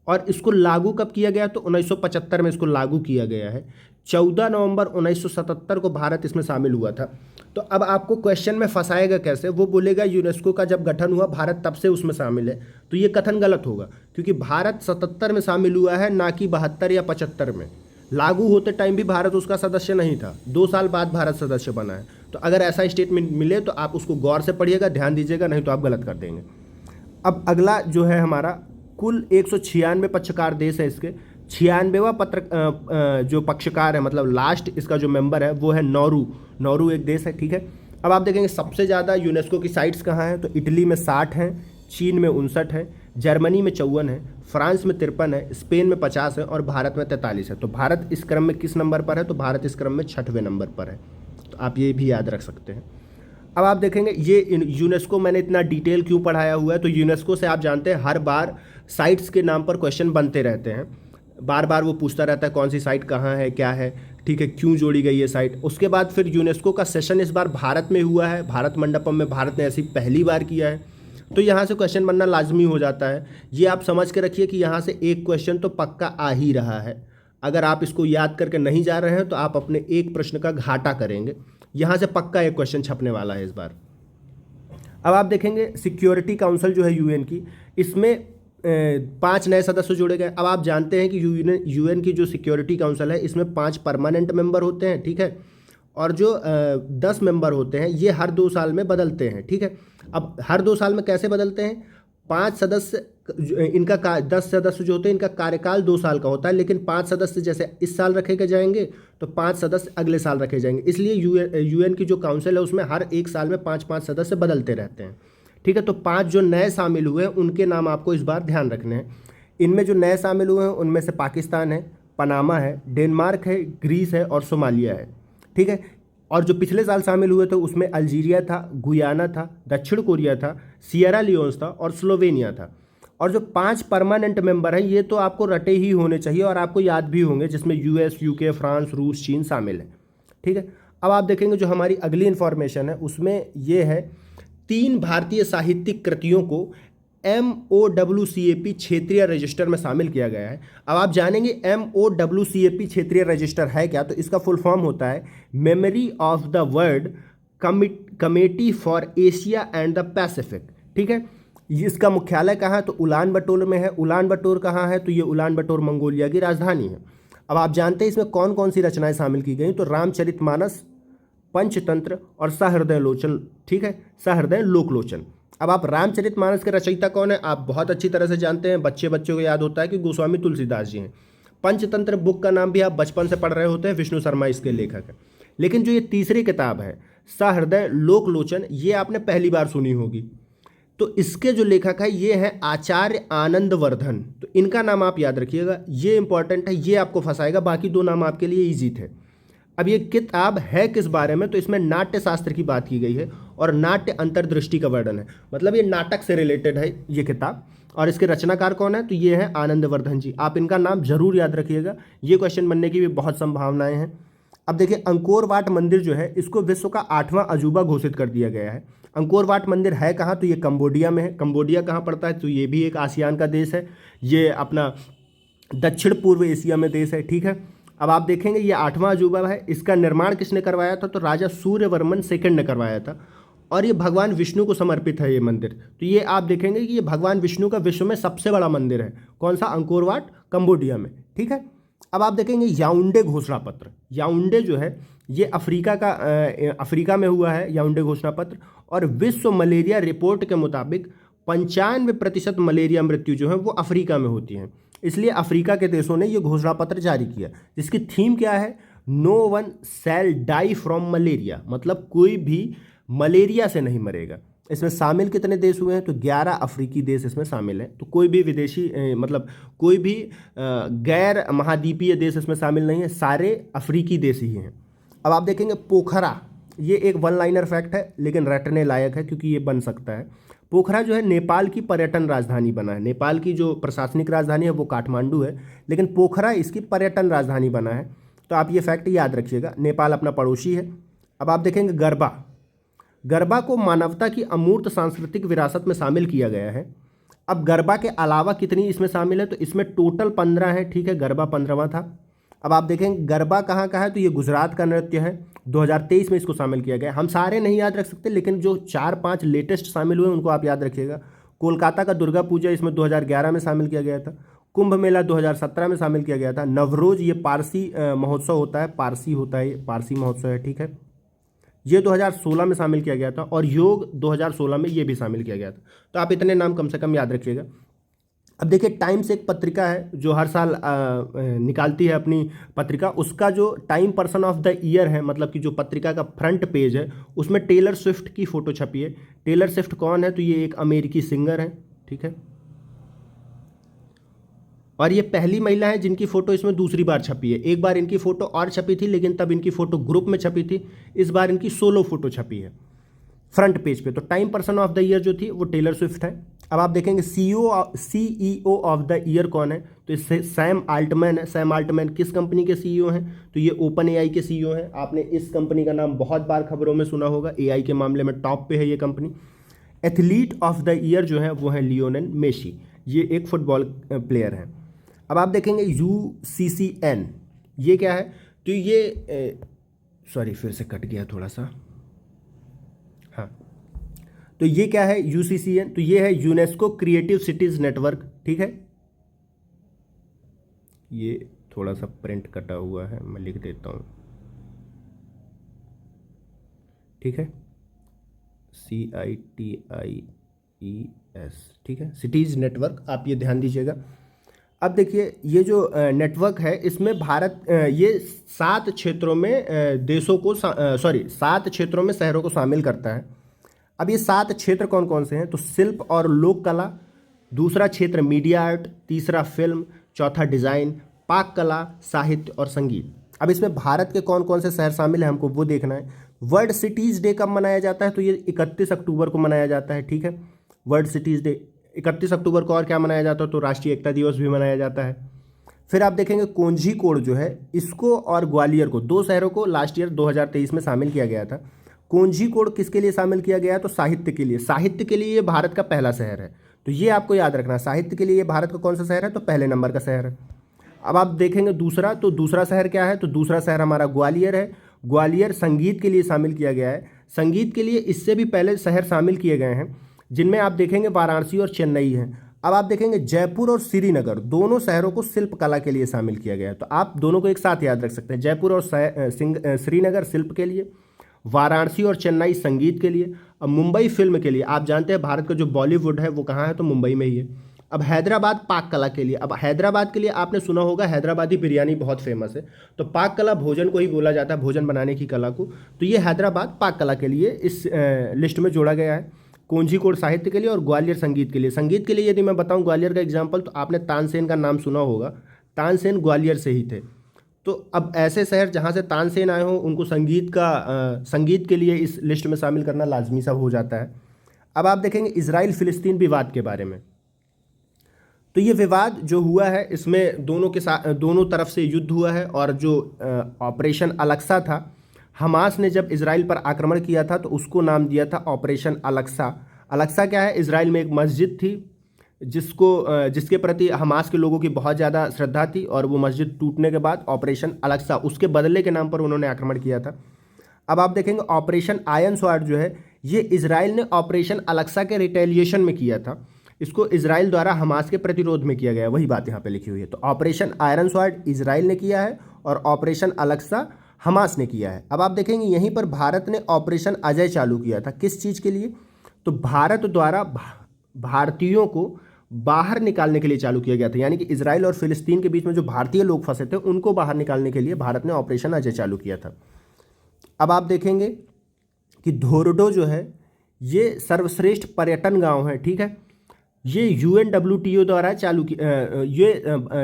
और इसको लागू कब किया गया? तो 1975 में इसको लागू किया गया है। 14 नवंबर 1977 को भारत इसमें शामिल हुआ था। तो अब आपको क्वेश्चन में फंसाएगा कैसे? वो बोलेगा यूनेस्को का जब गठन हुआ भारत तब से उसमें शामिल है, तो ये कथन गलत होगा, क्योंकि भारत 77 में शामिल हुआ है, ना कि 72 या 75 में। लागू होते टाइम भी भारत उसका सदस्य नहीं था, 2 साल बाद भारत सदस्य बना है। तो अगर ऐसा स्टेटमेंट मिले तो आप उसको गौर से पढ़िएगा, ध्यान दीजिएगा, नहीं तो आप गलत कर देंगे। अब अगला जो है हमारा, कुल 196 पक्षकार देश है, इसके 96वां जो पक्षकार है, मतलब लास्ट इसका जो मेंबर है वो है नॉरू। नॉरू एक देश है, ठीक है। अब आप देखेंगे सबसे ज़्यादा यूनेस्को की साइट्स कहाँ हैं? तो इटली में 60 हैं, चीन में 59 है, जर्मनी में 54 है, फ्रांस में 53 है, स्पेन में 50 है और भारत में 43 है। तो भारत इस क्रम में किस नंबर पर है? तो भारत इस क्रम में 6वें नंबर पर है। तो आप ये भी याद रख सकते हैं। अब आप देखेंगे ये यूनेस्को मैंने इतना डिटेल क्यों पढ़ाया हुआ है? तो यूनेस्को से आप जानते हैं हर बार साइट्स के नाम पर क्वेश्चन बनते रहते हैं, बार बार वो पूछता रहता है कौन सी साइट कहाँ है, क्या है, ठीक है, क्यों जोड़ी गई ये साइट। उसके बाद फिर यूनेस्को का सेशन इस बार भारत में हुआ है, भारत मंडपम में भारत ने ऐसी पहली बार किया है, तो यहाँ से क्वेश्चन बनना लाजमी हो जाता है। ये आप समझ के रखिए कि यहाँ से एक क्वेश्चन तो पक्का आ ही रहा है। अगर आप इसको याद करके नहीं जा रहे हैं तो आप अपने एक प्रश्न का घाटा करेंगे। यहाँ से पक्का एक क्वेश्चन छपने वाला है इस बार। अब आप देखेंगे सिक्योरिटी काउंसिल जो है यूएन की, इसमें 5 नए सदस्य जोड़े गए। अब आप जानते हैं कि यूएन की जो सिक्योरिटी काउंसिल है इसमें 5 परमानेंट मेंबर होते हैं, ठीक है, और जो 10 मेंबर होते हैं ये हर 2 साल में बदलते हैं, ठीक है। अब हर 2 साल में कैसे बदलते हैं? 5 सदस्य इनका 10 सदस्य जो होते हैं इनका कार्यकाल 2 साल का होता है, लेकिन 5 सदस्य जैसे इस साल रखे के जाएंगे तो 5 सदस्य अगले साल रखे जाएंगे। इसलिए यूएन की जो काउंसिल है उसमें हर 1 साल में 5-5 सदस्य बदलते रहते हैं, ठीक है। तो 5 जो नए शामिल हुए हैं उनके नाम आपको इस बार ध्यान रखने हैं। इनमें जो नए शामिल हुए हैं उनमें से पाकिस्तान है, पनामा है, डेनमार्क है, ग्रीस है और सोमालिया है, ठीक है। और जो पिछले साल शामिल हुए थे उसमें अल्जीरिया था, गुयाना था, दक्षिण कोरिया था, सियरा लियोन्स था और स्लोवेनिया था। और जो 5 परमानेंट मेंबर हैं ये तो आपको रटे ही होने चाहिए और आपको याद भी होंगे, जिसमें यूएस, यूके, फ्रांस, रूस, चीन शामिल है, ठीक है। अब आप देखेंगे जो हमारी अगली इन्फॉर्मेशन है उसमें ये है 3 भारतीय साहित्यिक कृतियों को MOWCAP क्षेत्रीय रजिस्टर में शामिल किया गया है। अब आप जानेंगे MOWCAP क्षेत्रीय रजिस्टर है क्या? तो इसका फुल फॉर्म होता है memory of the world committee for Asia and the Pacific, ठीक है। इसका मुख्यालय कहाँ है? तो उलान बटोर में है। उलान बटोर कहाँ है? तो ये उलान बटोर मंगोलिया की राजधानी है। अब आप जानते हैं इसमें कौन कौन सी रचनाएं शामिल की गई? तो रामचरितमानस, पंचतंत्र और सहृदय लोचन, ठीक है, सहृदय लोकलोचन। अब आप रामचरितमानस के रचयिता कौन है? आप बहुत अच्छी तरह से जानते हैं, बच्चों को याद होता है कि गोस्वामी तुलसीदास जी हैं। पंचतंत्र बुक का नाम भी आप बचपन से पढ़ रहे होते हैं, विष्णु शर्मा इसके लेखक हैं। लेकिन जो ये तीसरी किताब है सहृदय लोकलोचन, ये आपने पहली बार सुनी होगी। तो इसके जो लेखक है ये है आचार्य आनंदवर्धन। तो इनका नाम आप याद रखिएगा, ये इंपॉर्टेंट है, ये आपको फंसाएगा, बाकी 2 नाम आपके लिए ईजी थे। अब ये किताब है किस बारे में? तो इसमें नाट्य शास्त्र की बात की गई है और नाट्य अंतर्दृष्टि का वर्णन है, मतलब ये नाटक से रिलेटेड है ये किताब। और इसके रचनाकार कौन है? तो ये है आनंदवर्धन जी। आप इनका नाम जरूर याद रखिएगा, ये क्वेश्चन बनने की भी बहुत संभावनाएं हैं। अब देखिए अंकोर वाट मंदिर जो है इसको विश्व का 8वां अजूबा घोषित कर दिया गया है। अंकोर वाट मंदिर है कहाँ? तो ये कंबोडिया में है। कंबोडिया कहाँ पड़ता है? तो ये भी एक आसियान का देश है, ये अपना दक्षिण पूर्व एशिया में देश है, ठीक है। अब आप देखेंगे ये 8वां अजूबा है। इसका निर्माण किसने करवाया था? तो राजा सूर्यवर्मन सेकंड ने करवाया था और ये भगवान विष्णु को समर्पित है ये मंदिर। तो ये आप देखेंगे कि ये भगवान विष्णु का विश्व में सबसे बड़ा मंदिर है। कौन सा? अंकोर वाट, कंबोडिया में, ठीक है। अब आप देखेंगे याउंडे घोषणा पत्र। याउंडे जो है ये अफ्रीका में हुआ है याउंडे घोषणा पत्र। और विश्व मलेरिया रिपोर्ट के मुताबिक 95% मलेरिया मृत्यु जो है वो अफ्रीका में होती हैं, इसलिए अफ्रीका के देशों ने ये घोषणा पत्र जारी किया, जिसकी थीम क्या है? No one shall die from malaria, मतलब कोई भी मलेरिया से नहीं मरेगा। इसमें शामिल कितने देश हुए हैं? तो 11 अफ्रीकी देश इसमें शामिल हैं। तो कोई भी विदेशी मतलब कोई भी गैर महाद्वीपीय देश इसमें शामिल नहीं है, सारे अफ्रीकी देश ही हैं। अब आप देखेंगे पोखरा, ये एक 1 लाइनर फैक्ट है लेकिन रटने लायक है क्योंकि ये बन सकता है। पोखरा जो है नेपाल की पर्यटन राजधानी बना है। नेपाल की जो प्रशासनिक राजधानी है वो काठमांडू है, लेकिन पोखरा इसकी पर्यटन राजधानी बना है। तो आप ये फैक्ट याद रखिएगा, नेपाल अपना पड़ोसी है। अब आप देखेंगे गरबा को मानवता की अमूर्त सांस्कृतिक विरासत में शामिल किया गया है। अब गरबा के अलावा कितनी इसमें शामिल है, तो इसमें टोटल 15 है, ठीक है, गरबा 15वां था। अब आप देखेंगे गरबा कहाँ का है, तो ये गुजरात का नृत्य है, 2023 में इसको शामिल किया गया। हम सारे नहीं याद रख सकते, लेकिन जो 4-5 लेटेस्ट शामिल हुए उनको आप याद रखिएगा। कोलकाता का दुर्गा पूजा इसमें 2011 में शामिल किया गया था। कुंभ मेला 2017 में शामिल किया गया था। नवरोज ये पारसी महोत्सव होता है, पारसी होता है, पारसी महोत्सव है, ठीक है, ये 2016 में शामिल किया गया था। और योग 2016 में ये भी शामिल किया गया था। तो आप इतने नाम कम से कम याद रखिएगा। अब देखिए टाइम्स एक पत्रिका है जो हर साल निकालती है अपनी पत्रिका, उसका जो time person of the year है, मतलब कि जो पत्रिका का फ्रंट पेज है उसमें टेलर स्विफ्ट की फ़ोटो छपी है। टेलर स्विफ्ट कौन है, तो ये एक अमेरिकी सिंगर है, ठीक है, और ये पहली महिला है जिनकी फ़ोटो इसमें दूसरी बार छपी है। एक बार इनकी फ़ोटो और छपी थी, लेकिन तब इनकी फ़ोटो ग्रुप में छपी थी। इस बार इनकी सोलो फ़ोटो छपी है फ्रंट पेज पे। तो time person of the year जो थी वो टेलर स्विफ्ट है। अब आप देखेंगे सीईओ ऑफ द ईयर कौन है, तो इससे सैम आल्टमैन है। सैम आल्टमैन किस कंपनी के सीईओ हैं, तो ये ओपन एआई के सीईओ हैं। आपने इस कंपनी का नाम बहुत बार खबरों में सुना होगा, एआई के मामले में टॉप पे है ये company. Athlete of the year जो है वो है लियोनेल मेसी, ये एक फुटबॉल प्लेयर है। अब आप देखेंगे यूसीसीएन, ये क्या है, तो ये सॉरी फिर से कट गया थोड़ा सा, हाँ, तो ये क्या है यूसीसीएन, तो ये है यूनेस्को क्रिएटिव सिटीज नेटवर्क, ठीक है, ये थोड़ा सा प्रिंट कटा हुआ है, मैं लिख देता हूँ, ठीक है, CITIES, ठीक है, सिटीज नेटवर्क, आप ये ध्यान दीजिएगा। अब देखिए ये जो नेटवर्क है इसमें भारत ये 7 क्षेत्रों में देशों को 7 क्षेत्रों में शहरों को शामिल करता है। अब ये 7 क्षेत्र कौन कौन से हैं, तो शिल्प और लोक कला, दूसरा क्षेत्र मीडिया आर्ट, तीसरा फिल्म, चौथा डिज़ाइन, पाक कला, साहित्य और संगीत। अब इसमें भारत के कौन कौन से शहर शामिल हैं हमको वो देखना है। वर्ल्ड सिटीज़ डे कब मनाया जाता है, तो ये 31 अक्टूबर को मनाया जाता है, ठीक है, वर्ल्ड सिटीज़ डे 31 अक्टूबर को। और क्या मनाया जाता है, तो राष्ट्रीय एकता दिवस भी मनाया जाता है। फिर आप देखेंगे कोझीकोड जो है, इसको और ग्वालियर को, 2 शहरों को लास्ट ईयर 2023 में शामिल किया गया था। कोझीकोड किसके लिए शामिल किया गया, तो साहित्य के लिए। साहित्य के लिए ये भारत का पहला शहर है, तो ये आपको याद रखना, साहित्य के लिए ये भारत का कौन सा शहर है, तो पहले नंबर का शहर है। अब आप देखेंगे दूसरा, तो दूसरा शहर क्या है, तो दूसरा शहर हमारा ग्वालियर है। ग्वालियर संगीत के लिए शामिल किया गया है। संगीत के लिए इससे भी पहले शहर शामिल किए गए हैं, जिनमें आप देखेंगे वाराणसी और चेन्नई है। अब आप देखेंगे जयपुर और श्रीनगर, दोनों शहरों को शिल्प कला के लिए शामिल किया गया है, तो आप दोनों को एक साथ याद रख सकते हैं, जयपुर और श्रीनगर शिल्प के लिए, वाराणसी और चेन्नई संगीत के लिए। अब मुंबई फिल्म के लिए, आप जानते हैं भारत का जो बॉलीवुड है वो कहाँ है, तो मुंबई में ही है। अब हैदराबाद पाक कला के लिए, अब हैदराबाद के लिए आपने सुना होगा हैदराबादी बिरयानी बहुत फेमस है, तो पाक कला भोजन को ही बोला जाता है, भोजन बनाने की कला को, तो ये हैदराबाद पाक कला के लिए इस लिस्ट में जोड़ा गया है। कोझीकोड साहित्य के लिए और ग्वालियर संगीत के लिए। संगीत के लिए यदि मैं बताऊं ग्वालियर का एग्जाम्पल, तो आपने तानसेन का नाम सुना होगा, तानसेन ग्वालियर से ही थे। तो अब ऐसे शहर जहां से तानसेन आए हों उनको संगीत के लिए इस लिस्ट में शामिल करना लाजमी सा हो जाता है। अब आप देखेंगे इजराइल फिलिस्तीन विवाद के बारे में, तो ये विवाद जो हुआ है इसमें दोनों तरफ से युद्ध हुआ है, और जो ऑपरेशन अलक्सा था, हमास ने जब इजराइल पर आक्रमण किया था तो उसको नाम दिया था ऑपरेशन अलक्सा। अलक्सा क्या है, इजराइल में एक मस्जिद थी जिसके प्रति हमास के लोगों की बहुत ज़्यादा श्रद्धा थी, और वो मस्जिद टूटने के बाद ऑपरेशन अलक्सा उसके बदले के नाम पर उन्होंने आक्रमण किया था। अब आप देखेंगे ऑपरेशन आयरन स्वॉर्ड जो है, ये इजराइल ने ऑपरेशन अलक्सा के रिटेलिएशन में किया था, इसको इजराइल द्वारा हमास के प्रतिरोध में किया गया, वही बात यहाँ पे लिखी हुई है। तो ऑपरेशन आयरन स्वॉर्ड इजराइल ने किया है और ऑपरेशन अलक्सा हमास ने किया है। अब आप देखेंगे यहीं पर भारत ने ऑपरेशन अजय चालू किया था, किस चीज़ के लिए, तो भारत द्वारा भारतीयों को बाहर निकालने के लिए चालू किया गया था, यानी कि इजराइल और फिलिस्तीन के बीच में जो भारतीय लोग फंसे थे उनको बाहर निकालने के लिए भारत ने ऑपरेशन अजय चालू किया था। अब आप देखेंगे कि धोरडो जो है ये सर्वश्रेष्ठ पर्यटन गांव है, ठीक है, ये UNWTO द्वारा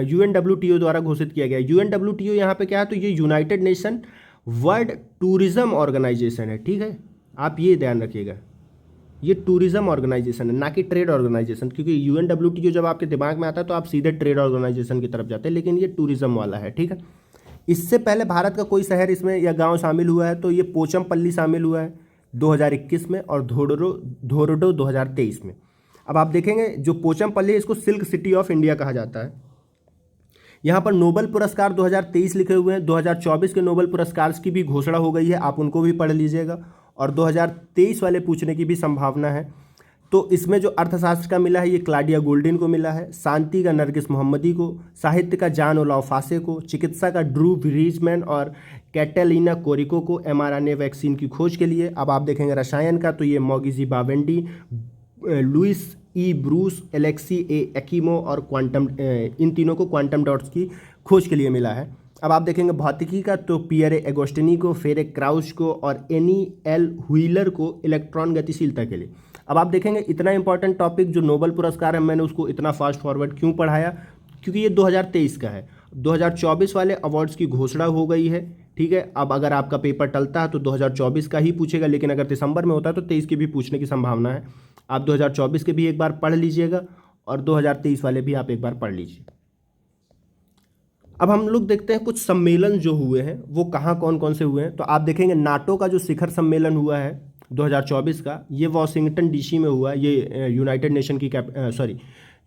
UNWTO द्वारा घोषित किया गया। UNWTO यहाँ पे क्या है, तो ये united nation world tourism organisation है, ठीक है, आप ये ध्यान रखिएगा, ये टूरिज्म ऑर्गेनाइजेशन है, ना कि ट्रेड ऑर्गेनाइजेशन, क्योंकि UNWTO जब आपके दिमाग में आता है तो आप सीधे ट्रेड ऑर्गेनाइजेशन की तरफ जाते हैं, लेकिन ये टूरिज्म वाला है, ठीक है। इससे पहले भारत का कोई शहर इसमें या गाँव शामिल हुआ है, तो ये पोचमपल्ली शामिल हुआ है 2021 में, और धोरडो 2023 में। अब आप देखेंगे जो पोचमपल्ली, इसको सिल्क सिटी ऑफ इंडिया कहा जाता है। यहाँ पर नोबेल पुरस्कार 2023 लिखे हुए हैं, 2024 के नोबेल पुरस्कार की भी घोषणा हो गई है, आप उनको भी पढ़ लीजिएगा, और 2023 वाले पूछने की भी संभावना है। तो इसमें जो अर्थशास्त्र का मिला है ये क्लाडिया गोल्डिन को मिला है, शांति का नरगिस मोहम्मदी को, साहित्य का जॉन ओलाव फासे को, चिकित्सा का ड्रू विरीजमैन और कैटेलिना कोरिको को mRNA वैक्सीन की खोज के लिए। अब आप देखेंगे रसायन का तो ये मोगिजी बावेंडी, लुइस ई ब्रूस, एलेक्सी ए एक्कीमो और क्वांटम, इन तीनों को क्वांटम डॉट्स की खोज के लिए मिला है। अब आप देखेंगे भौतिकी का तो पियरे एगोस्टिनी को, फेरेक क्राउच को और एनी एल व्हीलर को इलेक्ट्रॉन गतिशीलता के लिए। अब आप देखेंगे इतना इंपॉर्टेंट टॉपिक जो नोबेल पुरस्कार है, मैंने उसको इतना फास्ट फॉरवर्ड क्यों पढ़ाया, क्योंकि ये 2023 का है। 2024 वाले अवार्ड्स की घोषणा हो गई है, ठीक है। अब अगर आपका पेपर टलता है तो 2024 का ही पूछेगा, लेकिन अगर दिसंबर में होता है तो 23 की भी पूछने की संभावना है। आप 2024 के भी एक बार पढ़ लीजिएगा और 2023 वाले भी आप एक बार पढ़ लीजिए। अब हम लोग देखते हैं कुछ सम्मेलन जो हुए हैं वो कहाँ कौन कौन से हुए हैं। तो आप देखेंगे नाटो का जो शिखर सम्मेलन हुआ है 2024 का, ये वाशिंगटन डीसी में हुआ। ये यूनाइटेड नेशन की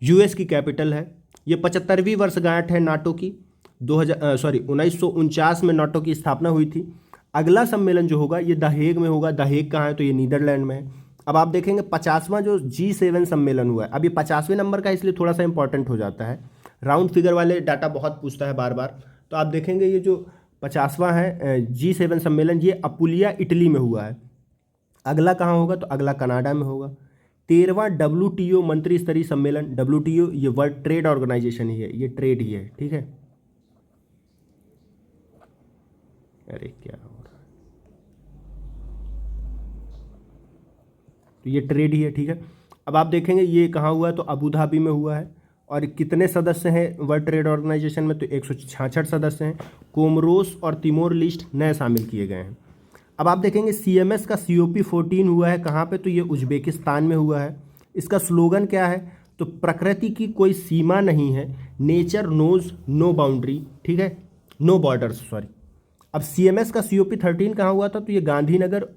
यूएस की कैपिटल है। ये 75वीं वर्षगांठ है नाटो की। 1949 में नाटो की स्थापना हुई थी। अगला सम्मेलन जो होगा ये द हेग में होगा। द हेग कहाँ है, तो ये नीदरलैंड में है। अब आप देखेंगे 50वां जो G7 सम्मेलन हुआ है, अब ये 50वें नंबर का इसलिए थोड़ा सा इंपॉर्टेंट हो जाता है, राउंड फिगर वाले डाटा बहुत पूछता है बार बार। तो आप देखेंगे ये जो 50वां है G7 सम्मेलन, ये अपुलिया इटली में हुआ है। अगला कहाँ होगा, तो अगला कनाडा में होगा। 13वां WTO मंत्री स्तरीय सम्मेलन, WTO ये वर्ल्ड ट्रेड ऑर्गेनाइजेशन ही है, ये ट्रेड ही है, ठीक है। अरे क्या हो रहा है, तो ये ट्रेड ही है, ठीक है। अब आप देखेंगे ये कहाँ हुआ है, तो अबू धाबी में हुआ है। और कितने सदस्य हैं वर्ल्ड ट्रेड ऑर्गेनाइजेशन में, तो 166 सदस्य हैं। कोमोरोस और तिमोर लिस्ट नए शामिल किए गए हैं। अब आप देखेंगे CMS का COP14 हुआ है कहाँ पे, तो ये उज्बेकिस्तान में हुआ है। इसका स्लोगन क्या है, तो प्रकृति की कोई सीमा नहीं है, नेचर नोज नो बाउंड्री, ठीक है, नो बॉर्डर्स, सॉरी। अब CMS का COP13 कहाँ हुआ था, तो ये गांधीनगर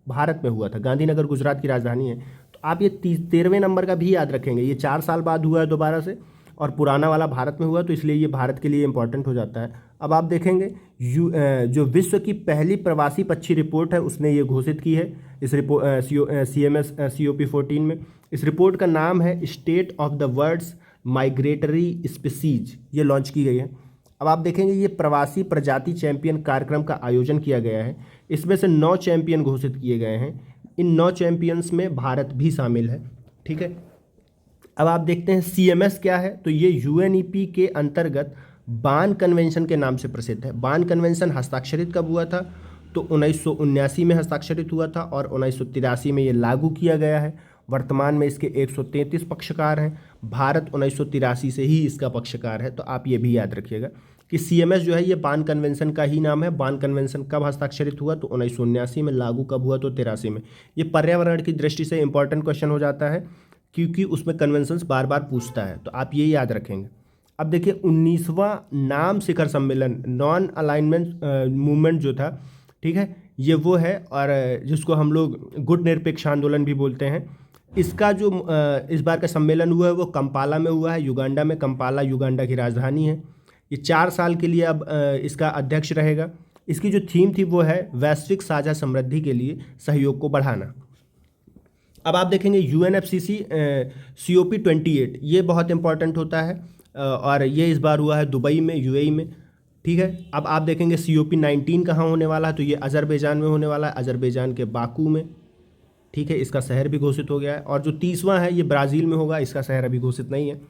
भारत में हुआ था। गांधीनगर गुजरात की राजधानी है। तो आप ये 13वें नंबर का भी याद रखेंगे। ये 4 साल बाद हुआ है दोबारा से, और पुराना वाला भारत में हुआ, तो इसलिए ये भारत के लिए इंपॉर्टेंट हो जाता है। अब आप देखेंगे जो विश्व की पहली प्रवासी पक्षी रिपोर्ट है उसने ये घोषित की है इस CMS COP14 में। इस रिपोर्ट का नाम है state of the world's migratory species, ये लॉन्च की गई है। अब आप देखेंगे ये प्रवासी प्रजाति चैंपियन कार्यक्रम का आयोजन किया गया है। इसमें से 9 चैंपियन घोषित किए गए हैं। इन 9 चैंपियंस में भारत भी शामिल है, ठीक है। अब आप देखते हैं CMS क्या है, तो ये UNEP के अंतर्गत बान कन्वेंशन के नाम से प्रसिद्ध है। बान कन्वेंशन हस्ताक्षरित कब हुआ था, तो 1979 में हस्ताक्षरित हुआ था और 1983 में ये लागू किया गया है। वर्तमान में इसके 133 पक्षकार हैं। भारत 1983 से ही इसका पक्षकार है, तो आप ये भी याद रखिएगा कि CMS जो है ये बान कन्वेंशन का ही नाम है। बान कन्वेंशन कब हस्ताक्षरित हुआ, तो 1979 में, लागू कब हुआ, तो 83 में। ये पर्यावरण की दृष्टि से इंपॉर्टेंट क्वेश्चन हो जाता है क्योंकि उसमें कन्वेंशंस बार बार पूछता है, तो आप ये याद रखेंगे। अब देखिए 19वां नाम शिखर सम्मेलन नॉन अलाइनमेंट मूवमेंट जो था, ठीक है, ये वो है, और जिसको हम लोग गुट निरपेक्ष आंदोलन भी बोलते हैं। इसका जो इस बार का सम्मेलन हुआ है वो कंपाला में हुआ है, युगांडा में। कंपाला युगांडा की राजधानी है। ये 4 साल के लिए अब इसका अध्यक्ष रहेगा। इसकी जो थीम थी वो है वैश्विक साझा समृद्धि के लिए सहयोग को बढ़ाना। अब आप देखेंगे UNFCCC COP28, ये बहुत इंपॉर्टेंट होता है, और ये इस बार हुआ है दुबई में, UAE में, ठीक है। अब आप देखेंगे COP19 कहाँ होने वाला है, तो ये अजरबैजान में होने वाला है, अजरबैजान के बाकू में, ठीक है। इसका शहर भी घोषित हो गया है। और जो 30वां है ये ब्राज़ील में होगा, इसका शहर अभी घोषित नहीं है।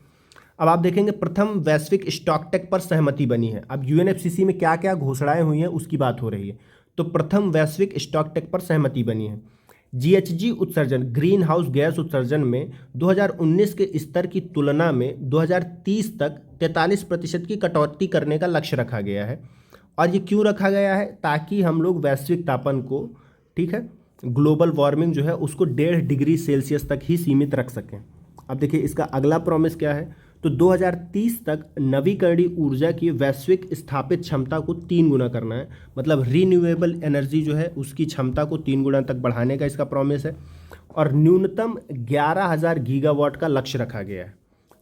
अब आप देखेंगे प्रथम वैश्विक स्टॉक टेक पर सहमति बनी है। अब UNFCCC में क्या क्या घोषणाएं हुई हैं उसकी बात हो रही है। तो प्रथम वैश्विक स्टॉक टेक पर सहमति बनी है। GHG उत्सर्जन, ग्रीन हाउस गैस उत्सर्जन में 2019 के स्तर की तुलना में 2030 तक 43% की कटौती करने का लक्ष्य रखा गया है। और ये क्यों रखा गया है, ताकि हम लोग वैश्विक तापन को, ठीक है, ग्लोबल वार्मिंग जो है उसको 1.5 डिग्री सेल्सियस तक ही सीमित रख सकें। अब देखिए इसका अगला प्रॉमिस क्या है, तो 2030 तक नवीकरणीय ऊर्जा की वैश्विक स्थापित क्षमता को 3 गुना करना है। मतलब रीन्यूएबल एनर्जी जो है उसकी क्षमता को 3 गुना तक बढ़ाने का इसका प्रॉमिस है। और न्यूनतम 11,000 गीगावाट का लक्ष्य रखा गया है।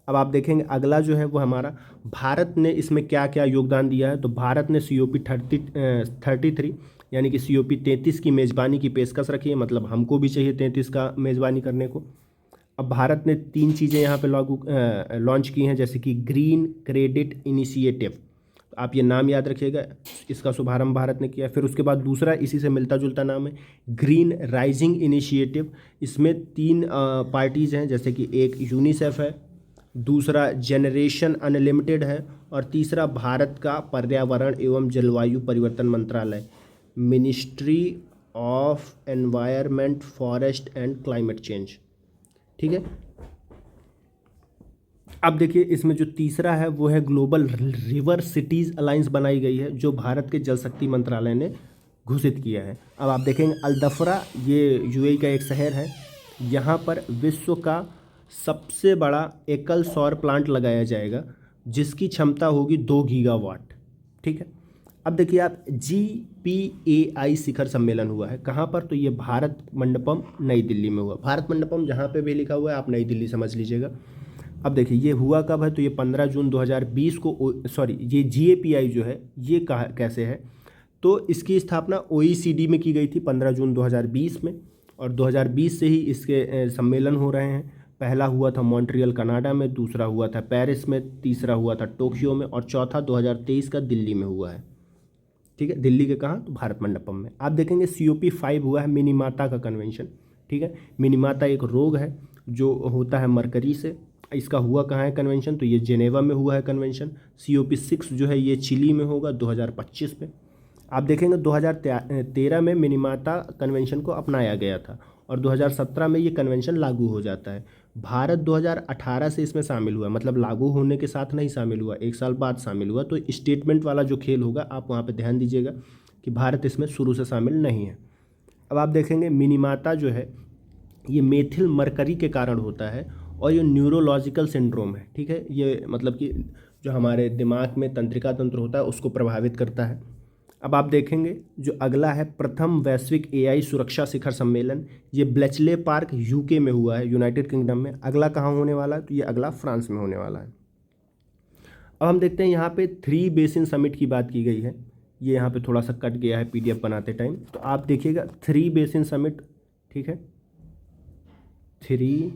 अब आप देखेंगे अगला जो है वो हमारा भारत ने इसमें क्या क्या योगदान दिया है। तो भारत ने COP33 यानी कि COP33 की मेज़बानी की पेशकश रखी है, मतलब हमको भी चाहिए 33 का मेज़बानी करने को। अब भारत ने 3 चीज़ें यहाँ पे लॉन्च की हैं, जैसे कि ग्रीन क्रेडिट इनिशिएटिव, आप ये नाम याद रखिएगा, इसका शुभारंभ भारत ने किया। फिर उसके बाद दूसरा इसी से मिलता जुलता नाम है ग्रीन राइजिंग इनिशिएटिव। इसमें 3 पार्टीज़ हैं, जैसे कि एक यूनिसेफ है, दूसरा जेनरेशन अनलिमिटेड है और तीसरा भारत का पर्यावरण एवं जलवायु परिवर्तन मंत्रालय, ministry of environment forest and climate change. ठीक है। अब देखिए इसमें जो तीसरा है वो है ग्लोबल रिवर सिटीज़ अलायंस बनाई गई है, जो भारत के जल शक्ति मंत्रालय ने घोषित किया है। अब आप देखेंगे अल-दफरा, ये यूएई का एक शहर है, यहाँ पर विश्व का सबसे बड़ा एकल सौर प्लांट लगाया जाएगा, जिसकी क्षमता होगी 2 गीगावाट। ठीक है। अब देखिए आप GPAI शिखर सम्मेलन हुआ है कहाँ पर, तो ये भारत मंडपम नई दिल्ली में हुआ। भारत मंडपम जहाँ पे भी लिखा हुआ है आप नई दिल्ली समझ लीजिएगा। अब देखिए ये हुआ कब है, तो ये 15 जून 2020 को, सॉरी ये GAPI जो है ये कहा कैसे है, तो इसकी स्थापना OECD में की गई थी 15 जून 2020 में, और 2020 से ही इसके सम्मेलन हो रहे हैं। पहला हुआ था मॉन्ट्रियल कनाडा में, दूसरा हुआ था पेरिस में, तीसरा हुआ था टोक्यो में और चौथा 2023 का दिल्ली में हुआ है। ठीक है, दिल्ली के कहाँ, तो भारत मंडपम में। आप देखेंगे COP5 हुआ है मिनीमाता का कन्वेंशन। ठीक है, मिनीमाता एक रोग है जो होता है मरकरी से, इसका हुआ कहाँ है कन्वेंशन, तो ये जेनेवा में हुआ है कन्वेंशन। COP6 जो है ये चिली में होगा 2025 में। आप देखेंगे 2013 में मिनीमाता कन्वेंशन को अपनाया गया था और 2017 में ये कन्वेंशन लागू हो जाता है। भारत 2018 से इसमें शामिल हुआ, मतलब लागू होने के साथ नहीं शामिल हुआ, 1 साल बाद शामिल हुआ। तो स्टेटमेंट वाला जो खेल होगा आप वहाँ पे ध्यान दीजिएगा कि भारत इसमें शुरू से शामिल नहीं है। अब आप देखेंगे मिनीमाता जो है ये मेथिल मरकरी के कारण होता है और ये न्यूरोलॉजिकल सिंड्रोम है। ठीक है, ये मतलब कि जो हमारे दिमाग में तंत्रिका तंत्र होता है उसको प्रभावित करता है। अब आप देखेंगे जो अगला है प्रथम वैश्विक AI सुरक्षा शिखर सम्मेलन, ये ब्लेचले पार्क UK में हुआ है, यूनाइटेड किंगडम में। अगला कहाँ होने वाला है, तो ये अगला फ्रांस में होने वाला है। अब हम देखते हैं यहाँ पे 3 बेसिन समिट की बात की गई है, ये यहाँ पे थोड़ा सा कट गया है PDF बनाते टाइम, तो आप देखिएगा 3 बेसिन समिट। ठीक है, 3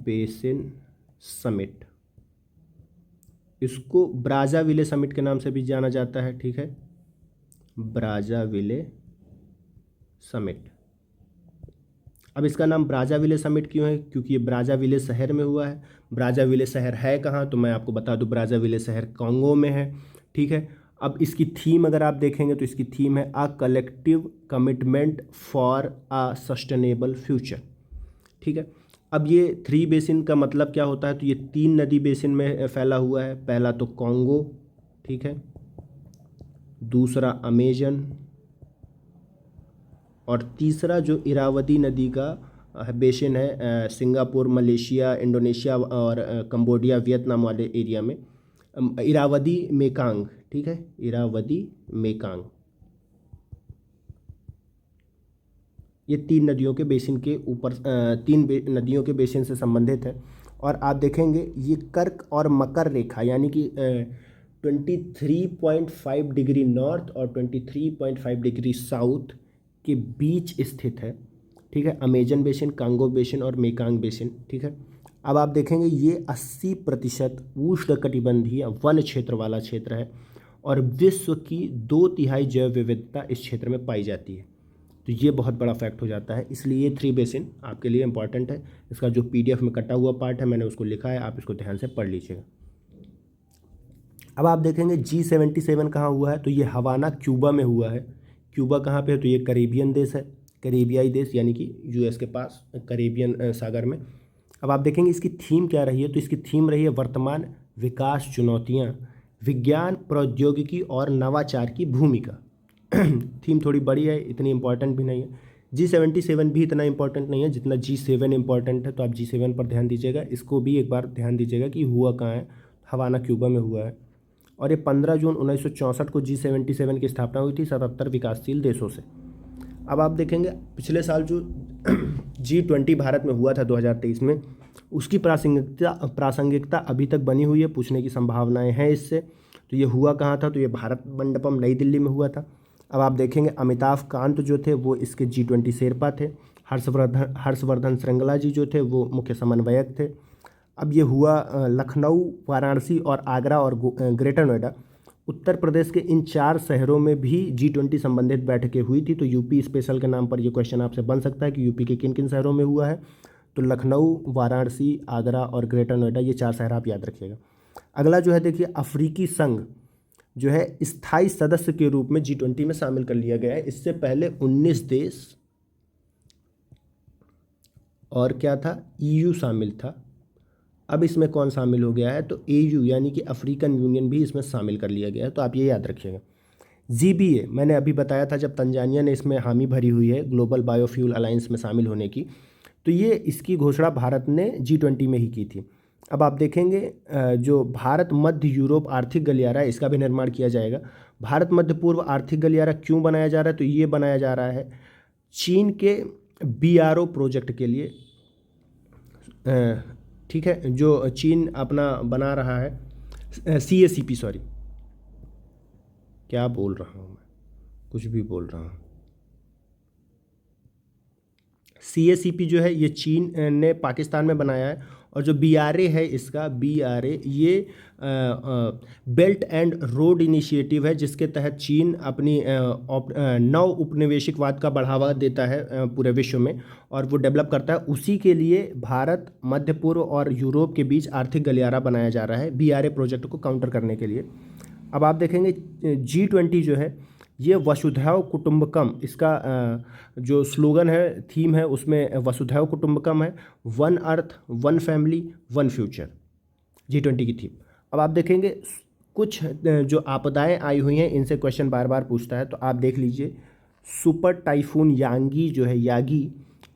बेसिन समिट, इसको ब्राज़ाविले समिट के नाम से भी जाना जाता है। ठीक है, ब्राज़ाविले समिट। अब इसका नाम ब्राज़ाविले समिट क्यों है, क्योंकि ये ब्राज़ाविले शहर में हुआ है। ब्राज़ाविले शहर है कहाँ, तो मैं आपको बता दूं ब्राज़ाविले शहर कांगो में है। ठीक है, अब इसकी थीम अगर आप देखेंगे तो इसकी थीम है a collective commitment for a sustainable future. ठीक है, अब ये 3 बेसिन का मतलब क्या होता है, तो ये 3 नदी बेसिन में फैला हुआ है। पहला तो कॉन्गो, ठीक है, दूसरा अमेजन और तीसरा जो इरावदी नदी का बेसिन है सिंगापुर, मलेशिया, इंडोनेशिया और कंबोडिया, वियतनाम वाले एरिया में, इरावदी मेकांग। ठीक है, इरावदी मेकांग, ये 3 नदियों के बेसिन के ऊपर 3 नदियों के बेसिन से संबंधित है। और आप देखेंगे ये कर्क और मकर रेखा यानी कि 23.5 डिग्री नॉर्थ और 23.5 डिग्री साउथ के बीच स्थित है। ठीक है, अमेजन बेसिन, कांगो बेसिन और मेकांग बेसिन। ठीक है, अब आप देखेंगे ये 80% उष्णकटिबंधीय वन क्षेत्र वाला क्षेत्र है और विश्व की 2/3 जैव विविधता इस क्षेत्र में पाई जाती है। तो ये बहुत बड़ा फैक्ट हो जाता है, इसलिए ये 3 बेसिन आपके लिए इंपॉर्टेंट है। इसका जो PDF में कटा हुआ पार्ट है मैंने उसको लिखा है, आप इसको ध्यान से पढ़ लीजिएगा। अब आप देखेंगे G77 कहाँ हुआ है, तो ये हवाना क्यूबा में हुआ है। क्यूबा कहाँ पे है, तो ये करेबियन देश है, करेबियाई देश यानी कि US के पास करेबियन सागर में। अब आप देखेंगे इसकी थीम क्या रही है, तो इसकी थीम रही है वर्तमान विकास चुनौतियाँ, विज्ञान प्रौद्योगिकी और नवाचार की भूमिका। थीम थोड़ी बड़ी है, इतनी इंपॉर्टेंट भी नहीं है। G77 भी इतना इंपॉर्टेंट नहीं है जितना G7 इंपॉर्टेंट है, तो आप G7 पर ध्यान दीजिएगा। इसको भी एक बार ध्यान दीजिएगा कि हुआ कहाँ है, हवाना क्यूबा में हुआ है और ये 15 जून 1964 को G77 की स्थापना हुई थी 77 विकासशील देशों से। अब आप देखेंगे पिछले साल जो G20 भारत में हुआ था 2023 में, उसकी प्रासंगिकता अभी तक बनी हुई है, पूछने की संभावनाएं हैं इससे। तो ये हुआ कहाँ था? तो ये भारत मंडपम नई दिल्ली में हुआ था। अब आप देखेंगे अमिताभ कांत जो थे वो इसके G20 शेरपा थे। हर्षवर्धन श्रृंगला जी जो थे वो मुख्य समन्वयक थे। अब ये हुआ लखनऊ, वाराणसी और आगरा और ग्रेटर नोएडा, उत्तर प्रदेश के इन 4 शहरों में भी G20 संबंधित बैठकें हुई थी। तो यूपी स्पेशल के नाम पर ये क्वेश्चन आपसे बन सकता है कि यूपी के किन किन शहरों में हुआ है। तो लखनऊ, वाराणसी, आगरा और ग्रेटर नोएडा, ये 4 शहर आप याद रखिएगा। अगला जो है देखिए, अफ्रीकी संघ जो है स्थायी सदस्य के रूप में G20 में शामिल कर लिया गया है। इससे पहले 19 देश और क्या था, EU शामिल था। अब इसमें कौन शामिल हो गया है? तो AU यानी कि अफ्रीकन यूनियन भी इसमें शामिल कर लिया गया है। तो आप ये याद रखिएगा। GBA मैंने अभी बताया था जब तंजानिया ने इसमें हामी भरी हुई है ग्लोबल बायोफ्यूल अलायंस में शामिल होने की, तो ये इसकी घोषणा भारत ने G20 में ही की थी। अब आप देखेंगे जो भारत मध्य यूरोप आर्थिक गलियारा है, इसका भी निर्माण किया जाएगा। भारत मध्य पूर्व आर्थिक गलियारा क्यों बनाया जा रहा है? तो ये बनाया जा रहा है चीन के BRO प्रोजेक्ट के लिए, ठीक है, जो चीन अपना बना रहा है CACP, सॉरी क्या बोल रहा हूँ मैं, कुछ भी बोल रहा हूँ। CACP जो है ये चीन ने पाकिस्तान में बनाया है। और जो BRA है, इसका BRA ये बेल्ट एंड रोड इनिशिएटिव है, जिसके तहत चीन अपनी नव उपनिवेशिकवाद का बढ़ावा देता है पूरे विश्व में, और वो डेवलप करता है। उसी के लिए भारत, मध्य पूर्व और यूरोप के बीच आर्थिक गलियारा बनाया जा रहा है BRA प्रोजेक्ट को काउंटर करने के लिए। अब आप देखेंगे G20 जो है ये वसुधैव कुटुंबकम, इसका जो स्लोगन है, थीम है, उसमें वसुधैव कुटुंबकम है, one earth, one family, one future, G20 की थीम। अब आप देखेंगे कुछ जो आपदाएं आई हुई हैं, इनसे क्वेश्चन बार बार पूछता है। तो आप देख लीजिए, सुपर टाइफून यांगी जो है, यागी,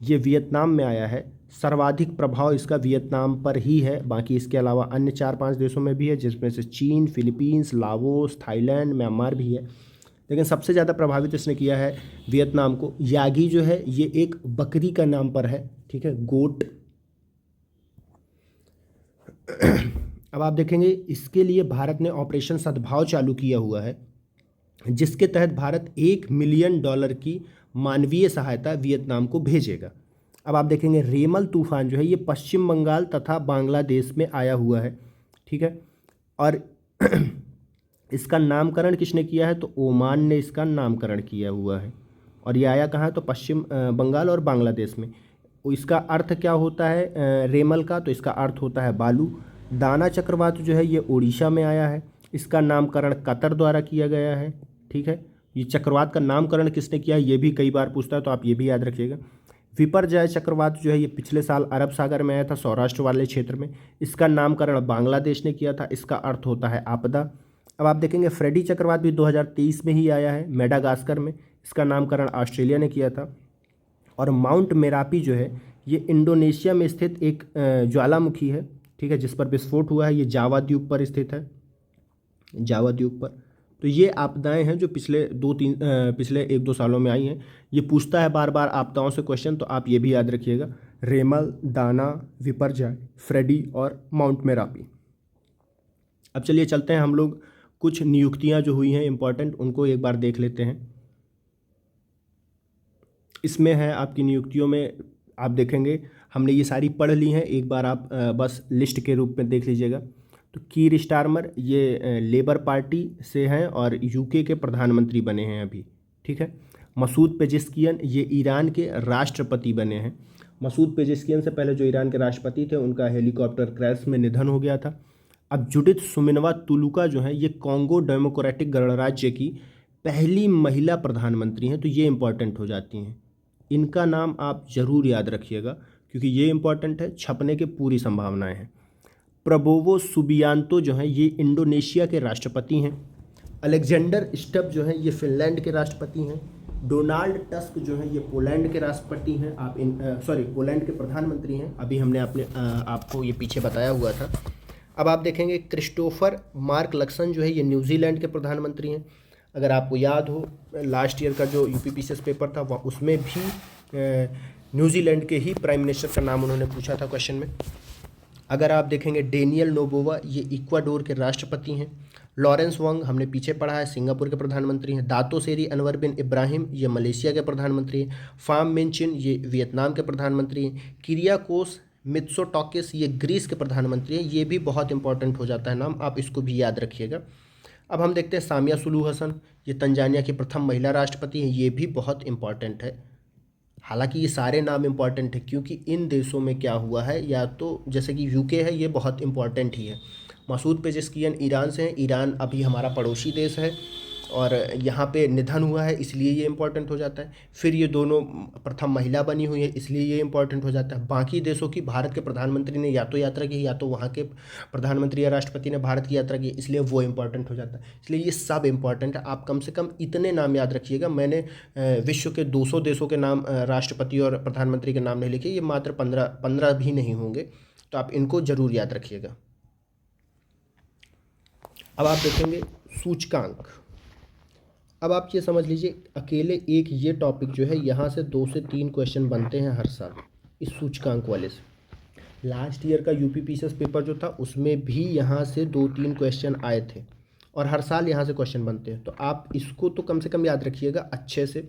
ये वियतनाम में आया है। सर्वाधिक प्रभाव इसका वियतनाम पर ही है, बाकी इसके अलावा अन्य 4-5 देशों में भी है, जिसमें से चीन, फिलीपींस, लाओस, थाईलैंड, म्यांमार भी है, लेकिन सबसे ज़्यादा प्रभावित इसने किया है वियतनाम को। यागी जो है ये एक बकरी का नाम पर है, ठीक है, गोट। अब आप देखेंगे इसके लिए भारत ने ऑपरेशन सद्भाव चालू किया हुआ है, जिसके तहत भारत $1 मिलियन की मानवीय सहायता वियतनाम को भेजेगा। अब आप देखेंगे रेमल तूफान जो है ये पश्चिम बंगाल तथा बांग्लादेश में आया हुआ है, ठीक है, और इसका नामकरण किसने किया है? तो ओमान ने इसका नामकरण किया हुआ है। और ये आया कहाँ? तो पश्चिम बंगाल और बांग्लादेश में। इसका अर्थ क्या होता है रेमल का? तो इसका अर्थ होता है बालू। दाना चक्रवात जो है ये उड़ीसा में आया है, इसका नामकरण कतर द्वारा किया गया है, ठीक है। ये चक्रवात का नामकरण किसने किया है ये भी कई बार पूछता है, तो आप ये भी याद रखिएगा। विपर्जय चक्रवात जो है ये पिछले साल अरब सागर में आया था, सौराष्ट्र वाले क्षेत्र में, इसका नामकरण बांग्लादेश ने किया था, इसका अर्थ होता है आपदा। अब आप देखेंगे फ्रेडी चक्रवात भी 2023 में ही आया है मेडागास्कर में, इसका नामकरण ऑस्ट्रेलिया ने किया था। और माउंट मेरापी जो है ये इंडोनेशिया में स्थित एक ज्वालामुखी है, ठीक है, जिस पर विस्फोट हुआ है, ये जावा द्वीप पर स्थित है, जावा द्वीप पर। तो ये आपदाएं हैं जो पिछले 1-2 सालों में आई हैं। ये पूछता है बार बार आपदाओं से क्वेश्चन, तो आप ये भी याद रखिएगा, रेमल, दाना, विपर्जय, फ्रेडी और माउंट मेरापी। अब चलिए चलते हैं हम लोग कुछ नियुक्तियां जो हुई हैं इंपॉर्टेंट, उनको एक बार देख लेते हैं। इसमें है आपकी नियुक्तियों में, आप देखेंगे हमने ये सारी पढ़ ली हैं, एक बार आप बस लिस्ट के रूप में देख लीजिएगा। तो कीर स्टारमर ये लेबर पार्टी से हैं और यूके के प्रधानमंत्री बने हैं अभी, ठीक है। मसूद पेजेस्कियन ये ईरान के राष्ट्रपति बने हैं। मसूद पेजेस्कियन से पहले जो ईरान के राष्ट्रपति थे उनका हेलीकॉप्टर क्रैश में निधन हो गया था। अब जुडिथ सुमिनवा तुलुका जो है ये कॉन्गो डेमोक्रेटिक गणराज्य की पहली महिला प्रधानमंत्री हैं, तो ये इंपॉर्टेंट हो जाती हैं। इनका नाम आप ज़रूर याद रखिएगा क्योंकि ये इंपॉर्टेंट है, छपने की पूरी संभावनाएं हैं। प्रबोवो सुबियांतो जो हैं ये इंडोनेशिया के राष्ट्रपति हैं। अलेक्जेंडर स्टब जो हैं ये फिनलैंड के राष्ट्रपति हैं। डोनाल्ड टस्क जो हैं ये पोलैंड के राष्ट्रपति हैं। आप पोलैंड के प्रधानमंत्री हैं। अभी हमने आपको ये पीछे बताया हुआ था। अब आप देखेंगे क्रिस्टोफर मार्क लक्सन जो है ये न्यूजीलैंड के प्रधानमंत्री हैं। अगर आपको याद हो लास्ट ईयर का जो यूपीपीसीएस पेपर था वह उसमें भी न्यूजीलैंड के ही प्राइम मिनिस्टर का नाम उन्होंने पूछा था क्वेश्चन में। अगर आप देखेंगे डेनियल नोबोवा ये इक्वाडोर के राष्ट्रपति हैं। लॉरेंस वोंग हमने पीछे पढ़ा है, सिंगापुर के प्रधानमंत्री हैं। दातो सेरी अनवर बिन इब्राहिम ये मलेशिया के प्रधानमंत्री हैं। फाम मिनचिन ये वियतनाम के प्रधानमंत्री हैं। किरियाकोस मित्सोटोकिस ये ग्रीस के प्रधानमंत्री हैं। ये भी बहुत इंपॉर्टेंट हो जाता है नाम, आप इसको भी याद रखिएगा। अब हम देखते हैं सामिया सुलूहु हसन, ये तंजानिया की प्रथम महिला राष्ट्रपति हैं। ये भी बहुत इंपॉर्टेंट है। हालांकि ये सारे नाम इंपॉर्टेंट है क्योंकि इन देशों में क्या हुआ है, या तो जैसे कि यूके है ये बहुत इंपॉर्टेंट ही है। मसूद पेजेस्कियन ईरान से हैं। ईरान अभी हमारा पड़ोसी देश है और यहाँ पे निधन हुआ है इसलिए ये इंपॉर्टेंट हो जाता है। फिर ये दोनों प्रथम महिला बनी हुई है इसलिए ये इंपॉर्टेंट हो जाता है। बाकी देशों की भारत के प्रधानमंत्री ने या तो यात्रा की, या तो वहाँ के प्रधानमंत्री या राष्ट्रपति ने भारत की यात्रा की, इसलिए वो इंपॉर्टेंट हो जाता है। इसलिए ये सब इंपॉर्टेंट है। आप कम से कम इतने नाम याद रखिएगा। मैंने विश्व के 200 देशों के नाम राष्ट्रपति और प्रधानमंत्री के नाम नहीं लिखे, ये मात्र 15 भी नहीं होंगे, तो आप इनको ज़रूर याद रखिएगा। अब आप देखेंगे सूचकांक। अब आप ये समझ लीजिए अकेले एक ये टॉपिक जो है यहाँ से 2 से 3 क्वेश्चन बनते हैं हर साल इस सूचकांक वाले से। लास्ट ईयर का यूपीपीसीएस पेपर जो था उसमें भी यहाँ से 2-3 क्वेश्चन आए थे और हर साल यहाँ से क्वेश्चन बनते हैं। तो आप इसको तो कम से कम याद रखिएगा अच्छे से।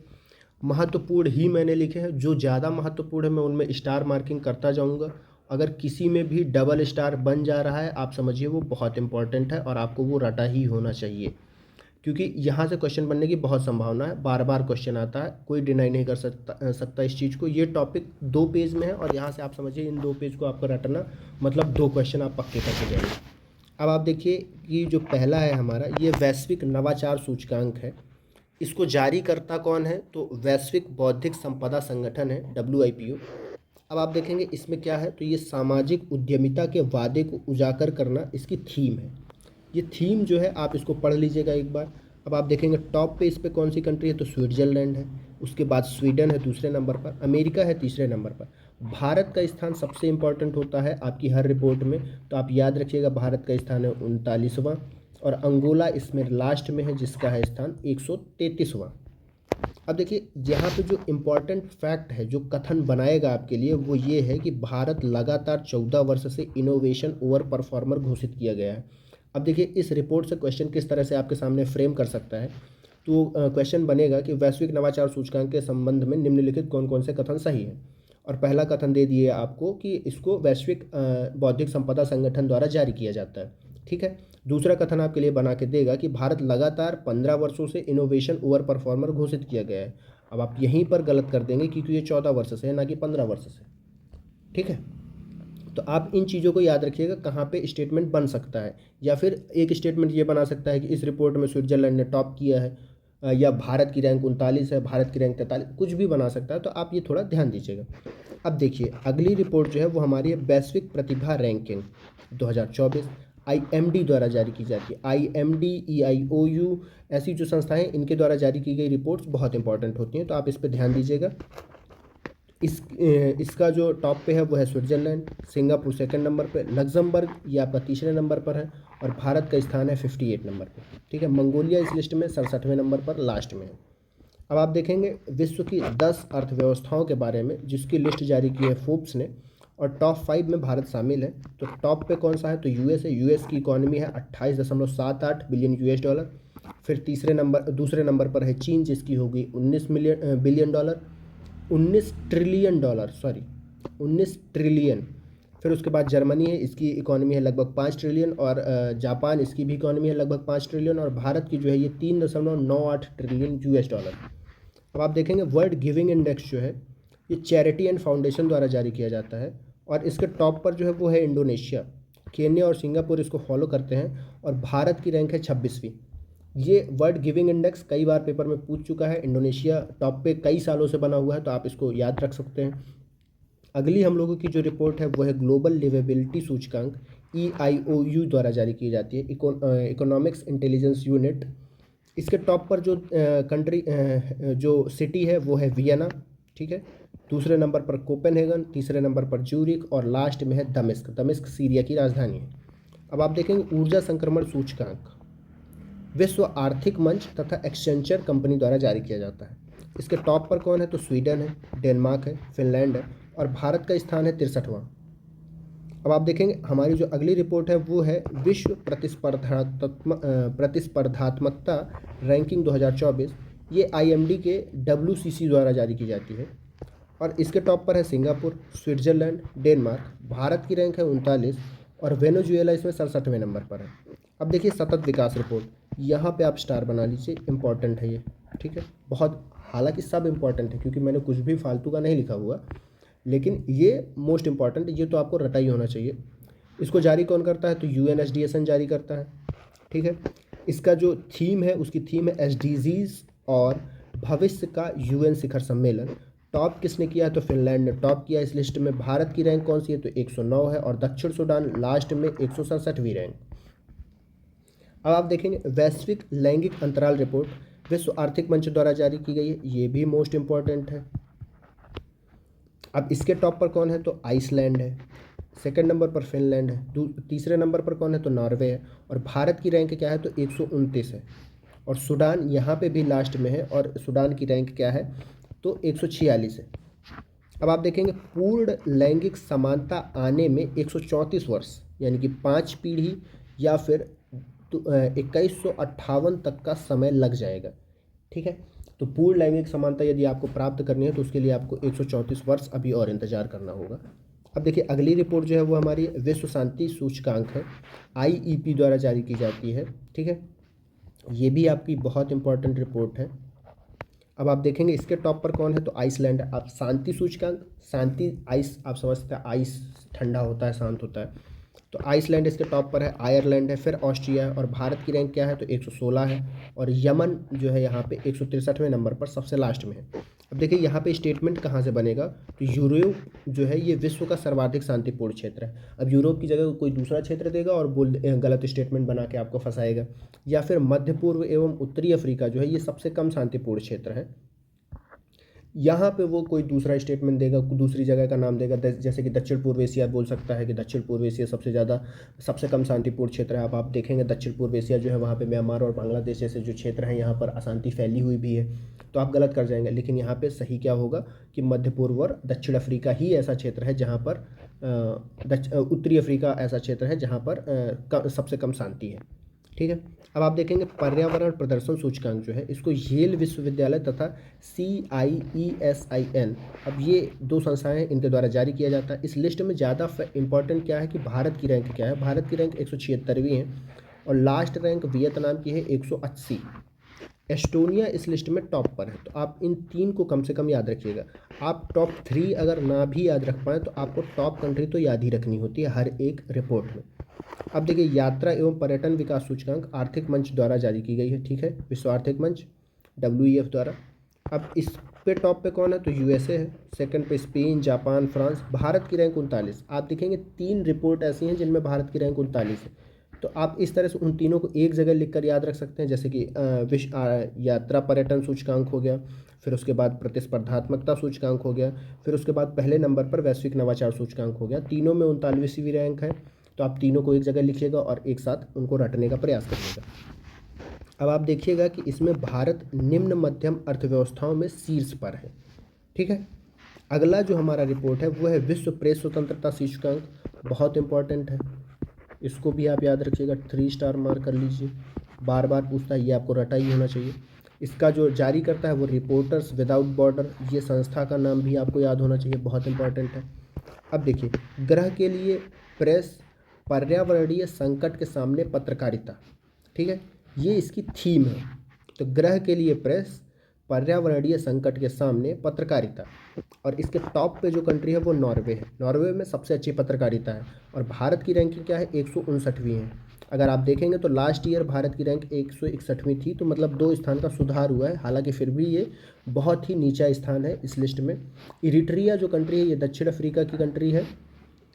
महत्वपूर्ण ही मैंने लिखे हैं, जो ज़्यादा महत्वपूर्ण है मैं उनमें स्टार मार्किंग करता जाऊँगा। अगर किसी में भी डबल स्टार बन जा रहा है आप समझिए वो बहुत इंपॉर्टेंट है और आपको वो रटा ही होना चाहिए, क्योंकि यहाँ से क्वेश्चन बनने की बहुत संभावना है। बार बार क्वेश्चन आता है, कोई डिनाई नहीं कर सकता इस चीज़ को। ये टॉपिक 2 पेज में है और यहाँ से आप समझिए इन 2 पेज को आपको रटना, मतलब 2 क्वेश्चन आप पक्के करके जाएंगे। अब आप देखिए कि जो पहला है हमारा ये वैश्विक नवाचार सूचकांक है। इसको जारी करता कौन है, तो वैश्विक बौद्धिक संपदा संगठन है, WIPO। अब आप देखेंगे इसमें क्या है, तो ये सामाजिक उद्यमिता के वादे को उजागर करना इसकी थीम है। ये थीम जो है आप इसको पढ़ लीजिएगा एक बार। अब आप देखेंगे टॉप पे इस पे कौन सी कंट्री है, तो स्विट्जरलैंड है। उसके बाद स्वीडन है दूसरे नंबर पर, अमेरिका है तीसरे नंबर पर। भारत का स्थान सबसे इंपॉर्टेंट होता है आपकी हर रिपोर्ट में, तो आप याद रखिएगा भारत का स्थान है 39वां और अंगोला इसमें लास्ट में है जिसका है स्थान 133वां। अब देखिए यहाँ पे जो इम्पोर्टेंट फैक्ट है जो कथन बनाएगा आपके लिए वो ये है कि भारत लगातार 14 वर्ष से इनोवेशन ओवर परफॉर्मर घोषित किया गया है। अब देखिए इस रिपोर्ट से क्वेश्चन किस तरह से आपके सामने फ्रेम कर सकता है, तो क्वेश्चन बनेगा कि वैश्विक नवाचार सूचकांक के संबंध में निम्नलिखित कौन कौन से कथन सही है। और पहला कथन दे दिए आपको कि इसको वैश्विक बौद्धिक संपदा संगठन द्वारा जारी किया जाता है, ठीक है। दूसरा कथन आपके लिए बना के देगा कि भारत लगातार 15 वर्षों से इनोवेशन ओवर परफॉर्मर घोषित किया गया है। अब आप यहीं पर गलत कर देंगे क्योंकि ये 14 वर्ष से है ना कि 15 वर्ष से, ठीक है। तो आप इन चीज़ों को याद रखिएगा कहाँ पे स्टेटमेंट बन सकता है। या फिर एक स्टेटमेंट ये बना सकता है कि इस रिपोर्ट में स्विट्जरलैंड ने टॉप किया है, या भारत की रैंक 39 है, भारत की रैंक 43, कुछ भी बना सकता है। तो आप ये थोड़ा ध्यान दीजिएगा। अब देखिए अगली रिपोर्ट जो है वो हमारी है वैश्विक प्रतिभा रैंकिंग 2024, IMD द्वारा जारी की जाती है। IMD, EIOU ऐसी जो संस्थाएं इनके द्वारा जारी की गई रिपोर्ट्स बहुत इंपॉर्टेंट होती हैं, तो आप इस पर ध्यान दीजिएगा। इसका जो टॉप पे है वो है स्विट्जरलैंड, सिंगापुर सेकंड नंबर पे, लग्जमबर्ग ये आपका तीसरे नंबर पर है और भारत का स्थान है 58 नंबर पे, ठीक है। मंगोलिया इस लिस्ट में 67वें नंबर पर लास्ट में है। अब आप देखेंगे विश्व की 10 अर्थव्यवस्थाओं के बारे में जिसकी लिस्ट जारी की है फोर्ब्स ने और टॉप 5 में भारत शामिल है। तो टॉप पे कौन सा है, तो यूएस है। यूएस की इकॉनमी है 28.78 बिलियन US डॉलर। फिर दूसरे नंबर पर है चीन जिसकी होगी 19 billion dollar, 19 trillion dollar, sorry 19 trillion. फिर उसके बाद जर्मनी है, इसकी इकॉनमी है लगभग 5 ट्रिलियन और जापान इसकी भी इकॉनमी है लगभग 5 ट्रिलियन और भारत की जो है ये 3.98 ट्रिलियन US डॉलर। अब आप देखेंगे वर्ल्ड गिविंग इंडेक्स जो है ये चैरिटी एंड फाउंडेशन द्वारा जारी किया जाता है और इसके टॉप पर जो है वो है इंडोनेशिया। केन्या और सिंगापुर इसको फॉलो करते हैं और भारत की रैंक है 26वीं। ये वर्ल्ड गिविंग इंडेक्स कई बार पेपर में पूछ चुका है। इंडोनेशिया टॉप पे कई सालों से बना हुआ है, तो आप इसको याद रख सकते हैं। अगली हम लोगों की जो रिपोर्ट है वो है ग्लोबल लिवेबिलिटी सूचकांक, EIOU द्वारा जारी की जाती है, इकोनॉमिक्स इंटेलिजेंस यूनिट। इसके टॉप पर जो कंट्री जो सिटी है वो है वियना, ठीक है। दूसरे नंबर पर कोपेनहेगन, तीसरे नंबर पर ज्यूरिक और लास्ट में है दमिश्क। दमिश्क सीरिया की राजधानी है। अब आप देखेंगे ऊर्जा संक्रमण सूचकांक, विश्व आर्थिक मंच तथा एक्सचेंजर कंपनी द्वारा जारी किया जाता है। इसके टॉप पर कौन है? तो स्वीडन है, डेनमार्क है, फिनलैंड है और भारत का स्थान है 63वां। अब आप देखेंगे हमारी जो अगली रिपोर्ट है वो है विश्व प्रतिस्पर्धात्मकता रैंकिंग 2024। ये IMD के WCC द्वारा जारी की जाती है और इसके टॉप पर है सिंगापुर, स्विट्जरलैंड, डेनमार्क। भारत की रैंक है 39 और वेनेजुएला इसमें 67वें नंबर पर है। अब देखिए सतत विकास रिपोर्ट, यहाँ पे आप स्टार बना लीजिए, इंपॉर्टेंट है ये, ठीक है, बहुत, हालांकि सब इंपॉर्टेंट है क्योंकि मैंने कुछ भी फालतू का नहीं लिखा हुआ, लेकिन ये मोस्ट इंपॉर्टेंट, ये तो आपको रटा ही होना चाहिए। इसको जारी कौन करता है? तो UNSDSN जारी करता है, ठीक है। इसका जो थीम है, उसकी थीम है SDGs और भविष्य का UN शिखर सम्मेलन। टॉप किसने किया है? तो फिनलैंड ने टॉप किया इस लिस्ट में। भारत की रैंक कौन सी है? तो 109 है और दक्षिण सूडान लास्ट में 167वीं रैंक। अब आप देखेंगे वैश्विक लैंगिक अंतराल रिपोर्ट विश्व आर्थिक मंच द्वारा जारी की गई है, ये भी मोस्ट इंपॉर्टेंट है। अब इसके टॉप पर कौन है? तो आइसलैंड है, सेकंड नंबर पर फिनलैंड है, तीसरे नंबर पर कौन है? तो नॉर्वे है और भारत की रैंक क्या है? तो 129 है और सूडान यहाँ पे भी लास्ट में है और सूडान की रैंक क्या है? तो 146 है। अब आप देखेंगे पूर्ण लैंगिक समानता आने में 134 वर्ष यानी कि 5 पीढ़ी या फिर 2158 तक का समय लग जाएगा, ठीक है। तो पूर्ण लैंगिक समानता यदि आपको प्राप्त करनी है तो उसके लिए आपको 134 वर्ष अभी और इंतजार करना होगा। अब देखिए अगली रिपोर्ट जो है वो हमारी विश्व शांति सूचकांक है, IEP द्वारा जारी की जाती है, ठीक है। ये भी आपकी बहुत इंपॉर्टेंट रिपोर्ट है। अब आप देखेंगे इसके टॉप पर कौन है? तो आइसलैंड। आप शांति सूचकांक, शांति आइस आप समझते हैं, आइस ठंडा होता है, शांत होता है, तो आइसलैंड इसके टॉप पर है, आयरलैंड है, फिर ऑस्ट्रिया है और भारत की रैंक क्या है? तो 116 है और यमन जो है यहाँ पे 163वें नंबर पर सबसे लास्ट में है। अब देखिए यहाँ पे स्टेटमेंट कहाँ से बनेगा? तो यूरोप जो है ये विश्व का सर्वाधिक शांतिपूर्ण क्षेत्र है। अब यूरोप की जगह कोई दूसरा क्षेत्र देगा और गलत स्टेटमेंट बना के आपको फंसाएगा। या फिर मध्य पूर्व एवं उत्तरी अफ्रीका जो है ये सबसे कम शांतिपूर्ण क्षेत्र है, यहाँ पे वो कोई दूसरा स्टेटमेंट देगा, दूसरी जगह का नाम देगा, जैसे कि दक्षिण पूर्व एशिया बोल सकता है कि दक्षिण पूर्व एशिया सबसे कम शांतिपूर्ण क्षेत्र है। अब आप देखेंगे दक्षिण पूर्व एशिया जो है वहाँ पे म्यांमार और बांग्लादेश जैसे जो क्षेत्र हैं यहाँ पर अशांति फैली हुई भी है, तो आप गलत कर जाएंगे। लेकिन यहाँ पे सही क्या होगा कि मध्य पूर्व और दक्षिण अफ्रीका ही ऐसा क्षेत्र है जहाँ पर उत्तरी अफ्रीका ऐसा क्षेत्र है जहाँ पर सबसे कम शांति है, ठीक है। अब आप देखेंगे पर्यावरण प्रदर्शन सूचकांक जो है इसको येल विश्वविद्यालय तथा CIESIN, अब ये दो संस्थाएं हैं, इनके द्वारा जारी किया जाता है। इस लिस्ट में ज़्यादा इंपॉर्टेंट क्या है कि भारत की रैंक क्या है? भारत की रैंक 176वीं है और लास्ट रैंक वियतनाम की है 180। एस्टोनिया इस लिस्ट में टॉप पर है। तो आप इन तीन को कम से कम याद रखिएगा। आप टॉप 3 अगर ना भी याद रख पाएँ तो आपको टॉप कंट्री तो याद ही रखनी होती है हर एक रिपोर्ट में। अब देखिए यात्रा एवं पर्यटन विकास सूचकांक आर्थिक मंच द्वारा जारी की गई है, ठीक है, विश्व आर्थिक मंच WEF द्वारा। अब इस पे टॉप पे कौन है? तो USA है, सेकंड पे स्पेन, जापान, फ्रांस। भारत की रैंक 39। आप देखेंगे 3 रिपोर्ट ऐसी हैं जिनमें भारत की रैंक 39 है, तो आप इस तरह से उन तीनों को एक जगह लिखकर याद रख सकते हैं, जैसे कि विश्व यात्रा पर्यटन सूचकांक हो गया, फिर उसके बाद प्रतिस्पर्धात्मकता सूचकांक हो गया, फिर उसके बाद पहले नंबर पर वैश्विक नवाचार सूचकांक हो गया। तीनों में 39वीं रैंक है, तो आप तीनों को एक जगह लिखिएगा और एक साथ उनको रटने का प्रयास करिएगा। अब आप देखिएगा कि इसमें भारत निम्न मध्यम अर्थव्यवस्थाओं में शीर्ष पर है, ठीक है। अगला जो हमारा रिपोर्ट है वो है विश्व प्रेस स्वतंत्रता सूचकांक, बहुत इंपॉर्टेंट है, इसको भी आप याद रखिएगा, 3 स्टार मार्क कर लीजिए। बार बार पूछता है, ये आपको रटा ही होना चाहिए। इसका जो जारी करता है वो रिपोर्टर्स विदाउट बॉर्डर, ये संस्था का नाम भी आपको याद होना चाहिए, बहुत इंपॉर्टेंट है। अब देखिए ग्रह के लिए प्रेस, पर्यावरणीय संकट के सामने पत्रकारिता, ठीक है, ये इसकी थीम है। तो ग्रह के लिए प्रेस, पर्यावरणीय संकट के सामने पत्रकारिता, और इसके टॉप पे जो कंट्री है वो नॉर्वे है। नॉर्वे में सबसे अच्छी पत्रकारिता है और भारत की रैंकिंग क्या है? 159वीं है। अगर आप देखेंगे तो लास्ट ईयर भारत की रैंक 161वीं थी, तो मतलब 2 स्थान का सुधार हुआ है, हालांकि फिर भी ये बहुत ही नीचा स्थान है इस लिस्ट में। इरिट्रिया जो कंट्री है ये दक्षिण अफ्रीका की कंट्री है,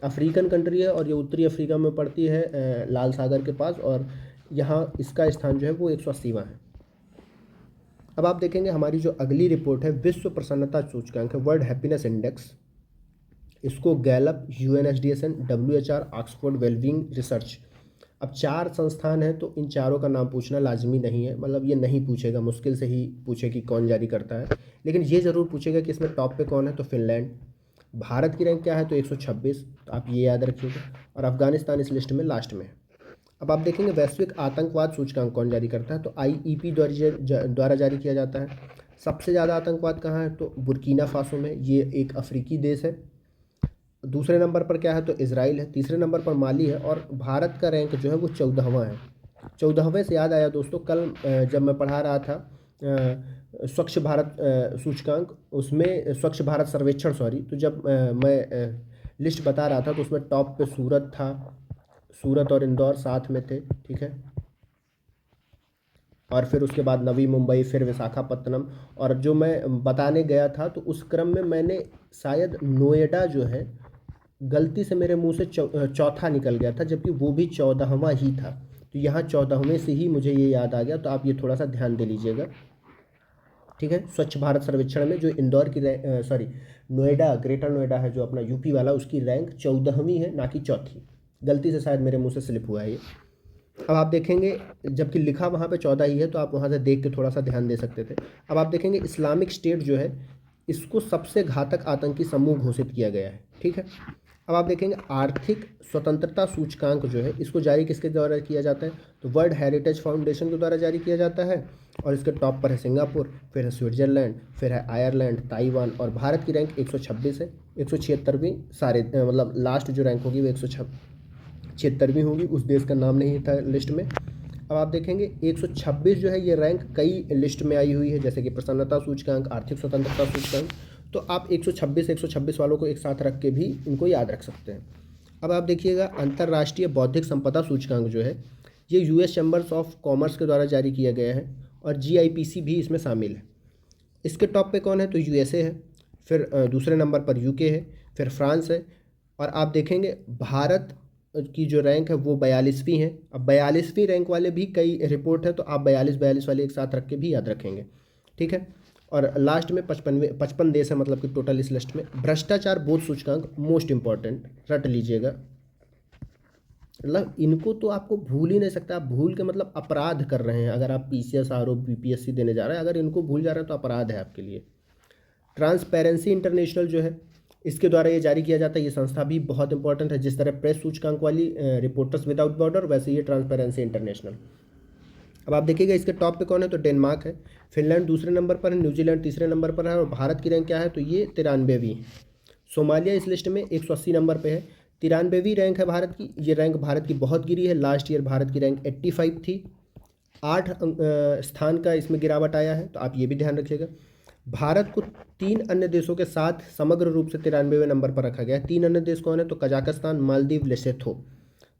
अफ्रीकन कंट्री है और ये उत्तरी अफ्रीका में पड़ती है, लाल सागर के पास, और यहाँ इसका स्थान जो है वो 180वां है। अब आप देखेंगे हमारी जो अगली रिपोर्ट है विश्व प्रसन्नता सूचकांक है, वर्ल्ड हैप्पीनेस इंडेक्स। इसको Gallup, UNSDSN, WHR, Oxford wellbeing research, अब 4 संस्थान हैं तो इन चारों का नाम पूछना लाजमी नहीं है, मतलब ये नहीं पूछेगा, मुश्किल से ही पूछे कि कौन जारी करता है, लेकिन ये ज़रूर पूछेगा कि इसमें टॉप पे कौन है, तो फिनलैंड। भारत की रैंक क्या है, तो 126, तो आप ये याद रखिएगा, और अफगानिस्तान इस लिस्ट में लास्ट में है। अब आप देखेंगे वैश्विक आतंकवाद सूचकांक कौन जारी करता है, तो आईईपी द्वारा जारी किया जाता है। सबसे ज़्यादा आतंकवाद कहाँ है, तो बुर्किना फासो में, ये एक अफ्रीकी देश है। दूसरे नंबर पर क्या है, तो इजराइल है। तीसरे नंबर पर माली है, और भारत का रैंक जो है वो 14वां है। 14वें से याद आया दोस्तों, कल जब मैं पढ़ा रहा था स्वच्छ भारत सूचकांक, उसमें स्वच्छ भारत सर्वेक्षण सॉरी, तो जब मैं लिस्ट बता रहा था तो उसमें टॉप पे सूरत था, सूरत और इंदौर साथ में थे, ठीक है। और फिर उसके बाद नवी मुंबई, फिर विशाखापत्तनम, और जो मैं बताने गया था तो उस क्रम में मैंने शायद नोएडा जो है गलती से मेरे मुंह से चौथा निकल गया था, जबकि वो भी 14वां ही था। तो यहाँ 14वें से ही मुझे ये याद आ गया, तो आप ये थोड़ा सा ध्यान दे लीजिएगा, ठीक है। स्वच्छ भारत सर्वेक्षण में जो इंदौर की सॉरी नोएडा, ग्रेटर नोएडा है जो अपना यूपी वाला, उसकी रैंक 14वीं है, ना कि चौथी। गलती से शायद मेरे मुंह से स्लिप हुआ है ये। अब आप देखेंगे जबकि लिखा वहाँ पे 14 ही है, तो आप वहाँ से देख के थोड़ा सा ध्यान दे सकते थे। अब आप देखेंगे इस्लामिक स्टेट जो है इसको सबसे घातक आतंकी समूह घोषित किया गया है, ठीक है। अब आप देखेंगे आर्थिक स्वतंत्रता सूचकांक जो है इसको जारी किसके द्वारा किया जाता है, तो वर्ल्ड हेरिटेज फाउंडेशन के द्वारा जारी किया जाता है। और इसके टॉप पर है सिंगापुर, फिर है स्विट्जरलैंड, फिर है आयरलैंड, ताइवान, और भारत की रैंक 126 है। 176वीं सारे मतलब लास्ट जो रैंक होगी वो 176वीं होगी, उस देश का नाम नहीं था लिस्ट में। अब आप देखेंगे 126 जो है ये रैंक कई लिस्ट में आई हुई है, जैसे कि प्रसन्नता सूचकांक, आर्थिक स्वतंत्रता सूचकांक, तो आप 126 वालों को एक साथ रख के भी इनको याद रख सकते हैं। अब आप देखिएगा अंतर्राष्ट्रीय बौद्धिक संपदा सूचकांक जो है ये यूएस चैम्बर्स ऑफ कॉमर्स के द्वारा जारी किया गया है, और जीआईपीसी भी इसमें शामिल है। इसके टॉप पे कौन है, तो यूएसए है, फिर दूसरे नंबर पर यूके है, फिर फ्रांस है, और आप देखेंगे भारत की जो रैंक है वो 42वीं है। अब 42वीं रैंक वाले भी कई रिपोर्ट है, तो आप 42 वाले एक साथ रख के भी याद रखेंगे, ठीक है। और लास्ट में 55 देश है, मतलब कि टोटल इस लिस्ट में। भ्रष्टाचार बोध सूचकांक मोस्ट इंपॉर्टेंट, रट लीजिएगा, मतलब इनको तो आपको भूल ही नहीं सकता। आप भूल के मतलब अपराध कर रहे हैं, अगर आप पीसीएस आरओ बीपीएससी देने जा रहे हैं, अगर इनको भूल जा रहे हैं तो अपराध है आपके लिए। ट्रांसपेरेंसी इंटरनेशनल जो है इसके द्वारा ये जारी किया जाता है, ये संस्था भी बहुत इंपॉर्टेंट है। जिस तरह प्रेस सूचकांक वाली रिपोर्टर्स विदाउट बॉर्डर, वैसे ये ट्रांसपेरेंसी इंटरनेशनल। अब आप देखिएगा इसके टॉप पे कौन है, तो डेनमार्क है, फिनलैंड दूसरे नंबर पर है, न्यूजीलैंड तीसरे नंबर पर है, और भारत की रैंक क्या है, तो ये 93वीं है। सोमालिया इस लिस्ट में 180 नंबर पे है, 93वीं रैंक है भारत की। ये रैंक भारत की बहुत गिरी है, लास्ट ईयर भारत की रैंक 85 थी, 8 स्थान का इसमें गिरावट आया है, तो आप ये भी ध्यान रखिएगा। भारत को 3 अन्य देशों के साथ समग्र रूप से 93वें नंबर पर रखा गया है। 3 अन्य देश कौन है, तो कजाकिस्तान, मालदीव, लेसोथो।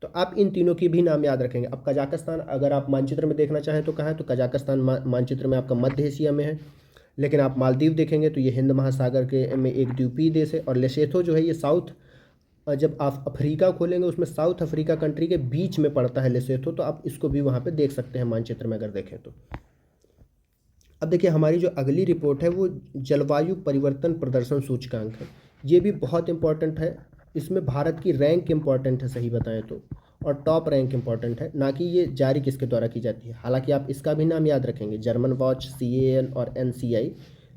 तो आप इन तीनों की भी नाम याद रखेंगे। अब कजाकिस्तान अगर आप मानचित्र में देखना चाहें तो कहाँ है, तो कजाकिस्तान मानचित्र में आपका मध्य एशिया में है, लेकिन आप मालदीव देखेंगे तो ये हिंद महासागर के में एक द्वीपीय देश है। और लेसोथो जो है ये साउथ, जब आप अफ्रीका खोलेंगे उसमें साउथ अफ्रीका कंट्री के बीच में पड़ता है लेसोथो, तो आप इसको भी वहाँ पे देख सकते हैं मानचित्र में अगर देखें तो। अब देखिए हमारी जो अगली रिपोर्ट है वो जलवायु परिवर्तन प्रदर्शन सूचकांक है। ये भी बहुत इंपॉर्टेंट है, इसमें भारत की रैंक इंपॉर्टेंट है सही बताएं तो, और टॉप रैंक इंपॉर्टेंट है, ना कि ये जारी किसके द्वारा की जाती है। हालांकि आप इसका भी नाम याद रखेंगे, जर्मन वॉच, CAN और NCI,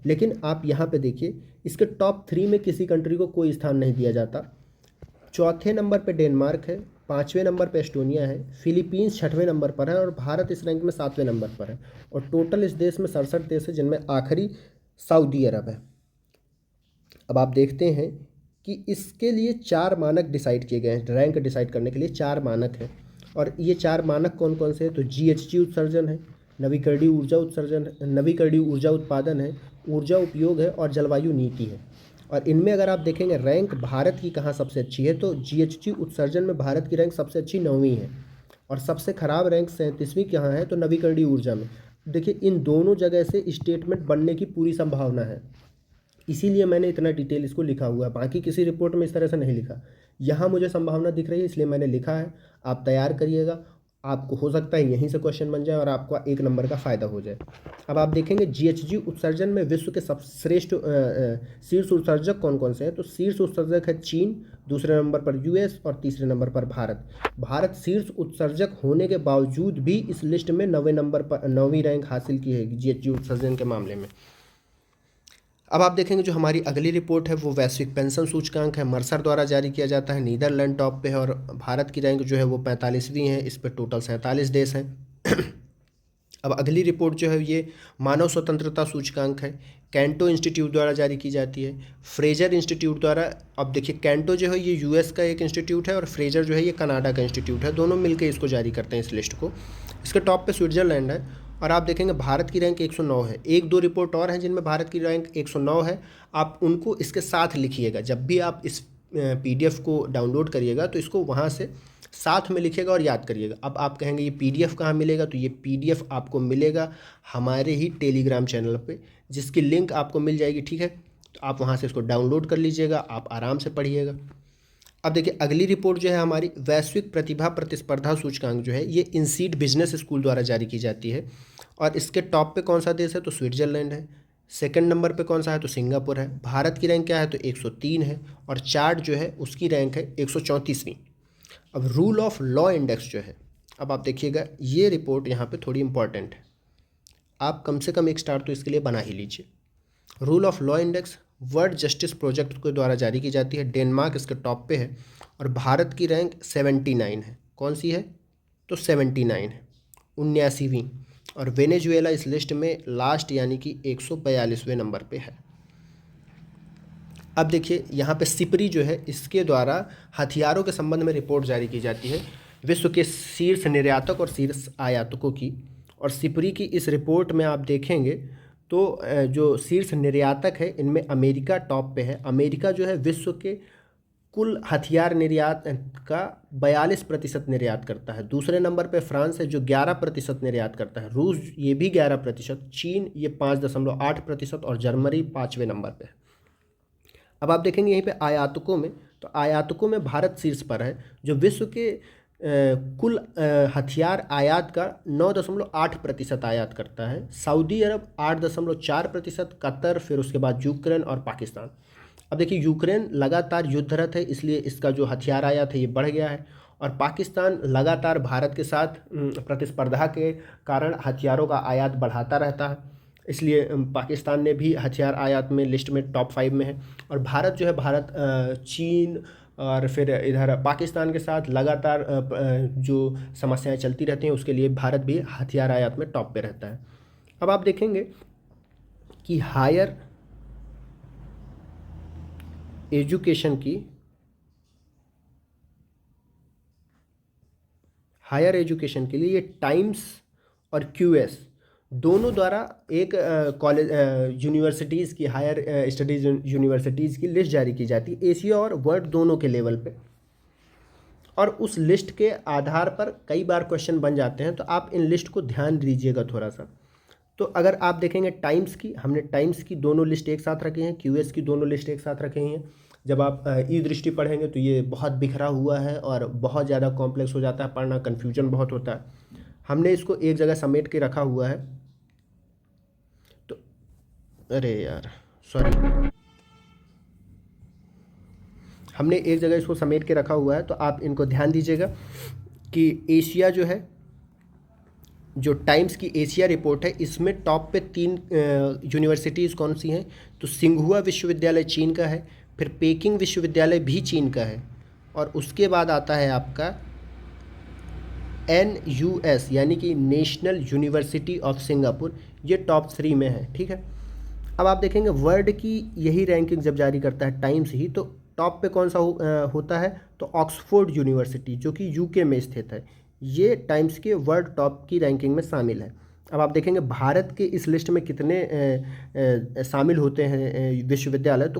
लेकिन आप यहाँ पे देखिए इसके टॉप 3 में किसी कंट्री को कोई स्थान नहीं दिया जाता। चौथे नंबर पे डेनमार्क है, 5वें नंबर पे एस्टोनिया है, फिलीपींस 6वें नंबर पर है, और भारत इस रैंक में 7वें नंबर पर है। और टोटल इस देश में 67 देश है, जिनमें आखिरी सऊदी अरब है। अब आप देखते हैं कि इसके लिए 4 मानक डिसाइड किए गए हैं, रैंक डिसाइड करने के लिए 4 मानक हैं। और ये 4 मानक कौन कौन से हैं, तो GHG उत्सर्जन है, नवीकरणीय ऊर्जा उत्सर्जन, नवीकरणीय ऊर्जा उत्पादन है, ऊर्जा उपयोग है, और जलवायु नीति है। और इनमें अगर आप देखेंगे रैंक भारत की कहाँ सबसे अच्छी है, तो GHG उत्सर्जन में भारत की रैंक सबसे अच्छी 9वीं है, और सबसे खराब रैंक 37वीं कहाँ है, तो नवीकरणीय ऊर्जा में। देखिए इन दोनों जगह से स्टेटमेंट बनने की पूरी संभावना है, इसीलिए मैंने इतना डिटेल इसको लिखा हुआ है। बाकी किसी रिपोर्ट में इस तरह से नहीं लिखा, यहाँ मुझे संभावना दिख रही है इसलिए मैंने लिखा है। आप तैयार करिएगा, आपको हो सकता है यहीं से क्वेश्चन बन जाए और आपका 1 नंबर का फ़ायदा हो जाए। अब आप देखेंगे जीएचजी उत्सर्जन में विश्व के श्रेष्ठ शीर्ष उत्सर्जक कौन कौन से हैं। तो शीर्ष उत्सर्जक है चीन, दूसरे नंबर पर यूएस और तीसरे नंबर पर भारत। भारत शीर्ष उत्सर्जक होने के बावजूद भी इस लिस्ट में 9वीं रैंक हासिल की है जीएचजी उत्सर्जन के मामले में। अब आप देखेंगे जो हमारी अगली रिपोर्ट है वो वैश्विक पेंशन सूचकांक है, मर्सर द्वारा जारी किया जाता है। नीदरलैंड टॉप पे है और भारत की रैंक जो है वो 45वीं है। इस पर टोटल 47 देश हैं। अब अगली रिपोर्ट जो है ये मानव स्वतंत्रता सूचकांक है, कैंटो इंस्टीट्यूट द्वारा जारी की जाती है। फ्रेजर इंस्टीट्यूट द्वारा, अब देखिए कैंटो जो है ये यूएस का एक इंस्टीट्यूट है और फ्रेजर जो है ये कनाडा का इंस्टीट्यूट है, दोनों मिलकर इसको जारी करते हैं इस लिस्ट को। इसके टॉप पे स्विट्जरलैंड है और आप देखेंगे भारत की रैंक 109 है। 1-2 रिपोर्ट और हैं जिनमें भारत की रैंक 109 है। आप उनको इसके साथ लिखिएगा, जब भी आप इस पीडीएफ को डाउनलोड करिएगा तो इसको वहाँ से साथ में लिखिएगा और याद करिएगा। अब आप कहेंगे ये पीडीएफ कहाँ मिलेगा, तो ये पीडीएफ आपको मिलेगा हमारे ही टेलीग्राम चैनल पे, जिसकी लिंक आपको मिल जाएगी, ठीक है। तो आप वहाँ से इसको डाउनलोड कर लीजिएगा, आप आराम से पढ़िएगा। अब देखिए अगली रिपोर्ट जो है हमारी वैश्विक प्रतिभा प्रतिस्पर्धा सूचकांक जो है ये इंसीड बिजनेस स्कूल द्वारा जारी की जाती है और इसके टॉप पे कौन सा देश है, तो स्विट्जरलैंड है। सेकंड नंबर पे कौन सा है, तो सिंगापुर है। भारत की रैंक क्या है, तो 103 है और चार्ट जो है उसकी रैंक है 134वीं। अब रूल ऑफ लॉ इंडेक्स जो है, अब आप देखिएगा ये रिपोर्ट यहाँ पे थोड़ी इंपॉर्टेंट है, आप कम से कम 1 स्टार तो इसके लिए बना ही लीजिए। Rule of law index world justice project के द्वारा जारी की जाती है। डेनमार्क इसके टॉप पे है और भारत की रैंक 79 है। कौन सी है, तो 79 है, 79वीं। और वेनेजुएला इस लिस्ट में लास्ट यानी कि 142वें नंबर पे है। अब देखिए यहाँ पे सिपरी जो है इसके द्वारा हथियारों के संबंध में रिपोर्ट जारी की जाती है विश्व के शीर्ष निर्यातक और शीर्ष आयातकों की। और सिपरी की इस रिपोर्ट में आप देखेंगे तो जो शीर्ष निर्यातक है इनमें अमेरिका टॉप पे है। अमेरिका जो है विश्व के कुल हथियार निर्यात का 42% निर्यात करता है। दूसरे नंबर पे फ्रांस है जो 11% निर्यात करता है। रूस ये भी 11%, चीन ये 5.8% और जर्मनी 5वें नंबर पे है। अब आप देखेंगे यहीं पे आयातकों में, तो आयातकों में भारत शीर्ष पर है जो विश्व के कुल हथियार आयात का 9.8% आयात करता है। सऊदी अरब 8.4%, कतर, फिर उसके बाद यूक्रेन और पाकिस्तान। अब देखिए यूक्रेन लगातार युद्धरत है इसलिए इसका जो हथियार आयात है ये बढ़ गया है और पाकिस्तान लगातार भारत के साथ प्रतिस्पर्धा के कारण हथियारों का आयात बढ़ाता रहता है, इसलिए पाकिस्तान ने भी हथियार आयात में लिस्ट में टॉप 5 में है। और भारत जो है, भारत चीन और फिर इधर पाकिस्तान के साथ लगातार जो समस्याएं चलती रहती हैं उसके लिए भारत भी हथियार आयात में टॉप पे रहता है। अब आप देखेंगे कि हायर एजुकेशन के लिए ये टाइम्स और क्यूएस दोनों द्वारा एक कॉलेज यूनिवर्सिटीज़ की, हायर स्टडीज़ यूनिवर्सिटीज़ की लिस्ट जारी की जाती है एशिया और वर्ल्ड दोनों के लेवल पे। और उस लिस्ट के आधार पर कई बार क्वेश्चन बन जाते हैं, तो आप इन लिस्ट को ध्यान दीजिएगा थोड़ा सा। तो अगर आप देखेंगे टाइम्स की, हमने टाइम्स की दोनों लिस्ट एक साथ रखी हैं, क्यूएस की दोनों लिस्ट एक साथ रखी हैं। जब आप ई दृष्टि पढ़ेंगे तो ये बहुत बिखरा हुआ है और बहुत ज़्यादा कॉम्प्लेक्स हो जाता है पढ़ना, कन्फ्यूजन बहुत होता है। हमने इसको एक जगह समेट के रखा हुआ है। तो अरे यार सॉरी, हमने एक जगह इसको समेट के रखा हुआ है, तो आप इनको ध्यान दीजिएगा कि एशिया जो है, जो टाइम्स की एशिया रिपोर्ट है, इसमें टॉप पे 3 यूनिवर्सिटीज़ कौन सी हैं, तो सिंघुआ विश्वविद्यालय चीन का है, फिर पेकिंग विश्वविद्यालय भी चीन का है, और उसके बाद आता है आपका NUS यानी कि नेशनल यूनिवर्सिटी ऑफ सिंगापुर, ये टॉप 3 में है, ठीक है। अब आप देखेंगे वर्ल्ड की यही रैंकिंग जब जारी करता है टाइम्स ही, तो टॉप पे कौन सा होता है, तो ऑक्सफोर्ड यूनिवर्सिटी जो कि यूके में स्थित है, ये टाइम्स के वर्ल्ड टॉप की रैंकिंग में शामिल है। अब आप देखेंगे भारत के इस लिस्ट में कितने शामिल होते हैं विश्वविद्यालय, तो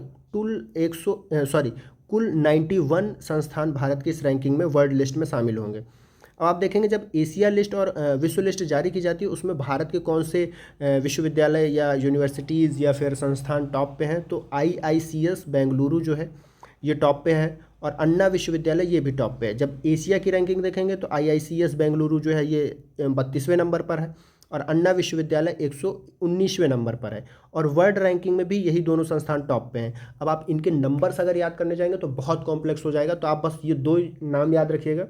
कुल 91 संस्थान भारत की इस रैंकिंग में वर्ल्ड लिस्ट में शामिल होंगे। अब आप देखेंगे जब एशिया लिस्ट और विश्व लिस्ट जारी की जाती है उसमें भारत के कौन से विश्वविद्यालय या यूनिवर्सिटीज़ या फिर संस्थान टॉप पे हैं, तो IICS बेंगलुरु जो है ये टॉप पे है, और अन्ना विश्वविद्यालय ये भी टॉप पे है। जब एशिया की रैंकिंग देखेंगे तो IICS बेंगलुरु जो है ये 32वें नंबर पर है और अन्ना विश्वविद्यालय 119वें नंबर पर है। और वर्ल्ड रैंकिंग में भी यही दोनों संस्थान टॉप पे हैं। अब आप इनके नंबर्स अगर याद करने जाएंगे तो बहुत कॉम्प्लेक्स हो जाएगा, तो आप बस ये दो नाम याद रखिएगा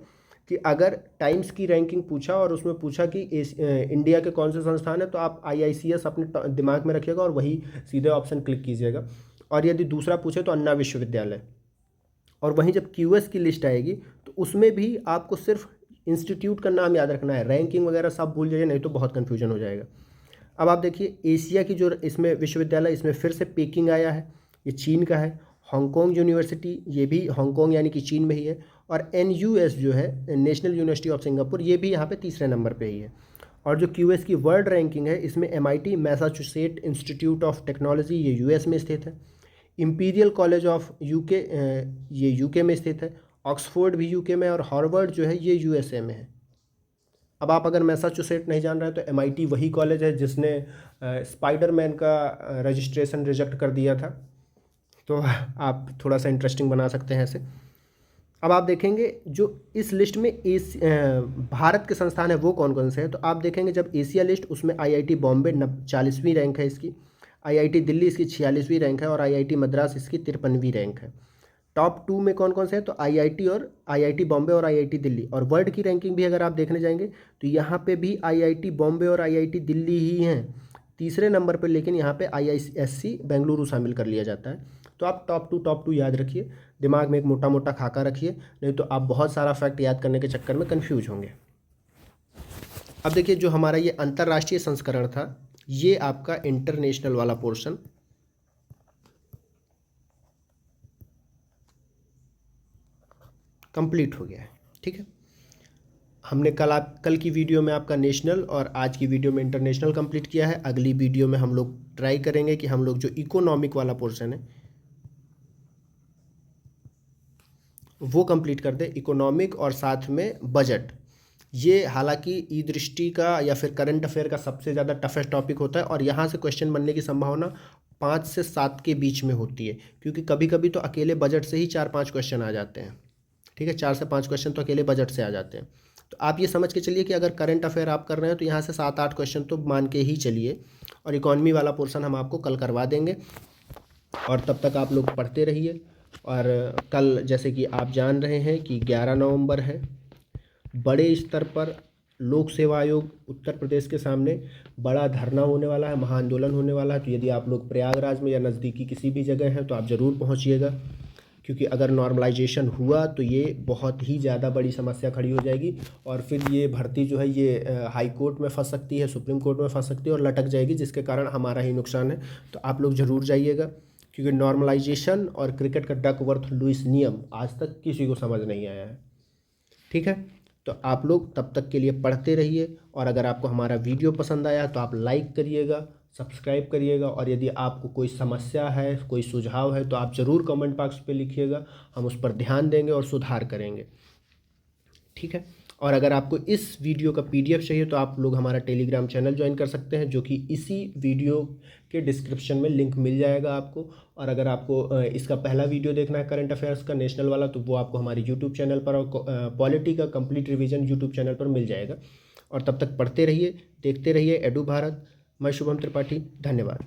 कि अगर टाइम्स की रैंकिंग पूछा और उसमें पूछा कि इंडिया के कौन से संस्थान है, तो आप IICS अपने दिमाग में रखिएगा और वही सीधे ऑप्शन क्लिक कीजिएगा। और यदि दूसरा पूछे तो अन्ना विश्वविद्यालय। और वहीं जब QS की लिस्ट आएगी तो उसमें भी आपको सिर्फ इंस्टीट्यूट का नाम याद रखना है, रैंकिंग वगैरह सब भूल जाइए, नहीं तो बहुत कन्फ्यूजन हो जाएगा। अब आप देखिए एशिया की जो इसमें विश्वविद्यालय, इसमें फिर से पेकिंग आया है, ये चीन का है। हांगकांग यूनिवर्सिटी, ये भी हांगकांग यानी कि चीन में ही है। और NUS जो है, नेशनल यूनिवर्सिटी ऑफ सिंगापुर, ये भी यहाँ पे तीसरे नंबर पे ही है। और जो QS की वर्ल्ड रैंकिंग है, इसमें MIT Massachusetts institute of technology, ये US में स्थित है। इंपीरियल कॉलेज ऑफ UK, ये UK में स्थित है। ऑक्सफोर्ड भी UK में, और हार्वर्ड जो है ये USA में है। अब आप अगर मैसाचुसेट नहीं जान रहे हैं तो MIT वही कॉलेज है जिसने स्पाइडरमैन का रजिस्ट्रेशन रिजेक्ट कर दिया था, तो आप थोड़ा सा इंटरेस्टिंग बना सकते हैं ऐसे। अब आप देखेंगे जो इस लिस्ट में भारत के संस्थान है वो कौन कौन से हैं, तो आप देखेंगे जब एशिया लिस्ट, उसमें IIT बॉम्बे 40वीं रैंक है इसकी, IIT दिल्ली इसकी 46वीं रैंक है, और IIT मद्रास इसकी 53वीं रैंक है। टॉप 2 में कौन कौन से हैं, तो IIT बॉम्बे और IIT दिल्ली। और वर्ल्ड की रैंकिंग भी अगर आप देखने जाएंगे तो यहाँ पे भी IIT बॉम्बे और IIT दिल्ली ही हैं तीसरे नंबर पर, लेकिन यहाँ पे IISc बेंगलुरु शामिल कर लिया जाता है। तो आप टॉप टू याद रखिए, दिमाग में एक मोटा मोटा खाका रखिए, नहीं तो आप बहुत सारा फैक्ट याद करने के चक्कर में कन्फ्यूज होंगे। अब देखिए जो हमारा ये अंतर्राष्ट्रीय संस्करण था, ये आपका इंटरनेशनल वाला पोर्शन कंप्लीट हो गया है। ठीक है, हमने कल की वीडियो में आपका नेशनल और आज की वीडियो में इंटरनेशनल कंप्लीट किया है। अगली वीडियो में हम लोग ट्राई करेंगे कि हम लोग जो इकोनॉमिक वाला पोर्शन है वो कंप्लीट कर दे, इकोनॉमिक और साथ में बजट। ये हालांकि ई दृष्टि का या फिर करंट अफेयर का सबसे ज़्यादा टफेस्ट टॉपिक होता है, और यहाँ से क्वेश्चन बनने की संभावना 5 से 7 के बीच में होती है, क्योंकि कभी कभी तो अकेले बजट से ही 4-5 क्वेश्चन आ जाते हैं। ठीक है, 4 से 5 क्वेश्चन तो अकेले बजट से आ जाते हैं। तो आप ये समझ के चलिए कि अगर करंट अफेयर आप कर रहे हैं तो यहाँ से 7-8 क्वेश्चन तो मान के ही चलिए, और इकॉनमी वाला पोर्शन हम आपको कल करवा देंगे। और तब तक आप लोग पढ़ते रहिए। और कल जैसे कि आप जान रहे हैं कि 11 नवंबर है, बड़े स्तर पर लोक सेवा आयोग उत्तर प्रदेश के सामने बड़ा धरना होने वाला है, महाआंदोलन होने वाला है। तो यदि आप लोग प्रयागराज में या नज़दीकी किसी भी जगह हैं तो आप ज़रूर पहुंचिएगा, क्योंकि अगर नॉर्मलाइजेशन हुआ तो ये बहुत ही ज़्यादा बड़ी समस्या खड़ी हो जाएगी, और फिर ये भर्ती जो है ये हाई कोर्ट में फंस सकती है, सुप्रीम कोर्ट में फंस सकती है और लटक जाएगी, जिसके कारण हमारा ही नुकसान है। तो आप लोग ज़रूर जाइएगा, क्योंकि नॉर्मलाइजेशन और क्रिकेट का डकवर्थ लुईस नियम आज तक किसी को समझ नहीं आया है। ठीक है, तो आप लोग तब तक के लिए पढ़ते रहिए, और अगर आपको हमारा वीडियो पसंद आया तो आप लाइक करिएगा, सब्सक्राइब करिएगा, और यदि आपको कोई समस्या है, कोई सुझाव है तो आप ज़रूर कमेंट बॉक्स पे लिखिएगा, हम उस पर ध्यान देंगे और सुधार करेंगे। ठीक है, और अगर आपको इस वीडियो का PDF चाहिए तो आप लोग हमारा टेलीग्राम चैनल ज्वाइन कर सकते हैं, जो कि इसी वीडियो के डिस्क्रिप्शन में लिंक मिल जाएगा आपको। और अगर आपको इसका पहला वीडियो देखना है करंट अफेयर्स का नेशनल वाला, तो वो आपको हमारे यूट्यूब चैनल पर, और पॉलिटी का कंप्लीट रिवीजन यूट्यूब चैनल पर मिल जाएगा। और तब तक पढ़ते रहिए, देखते रहिए एडू भारत। मैं शुभम त्रिपाठी, धन्यवाद।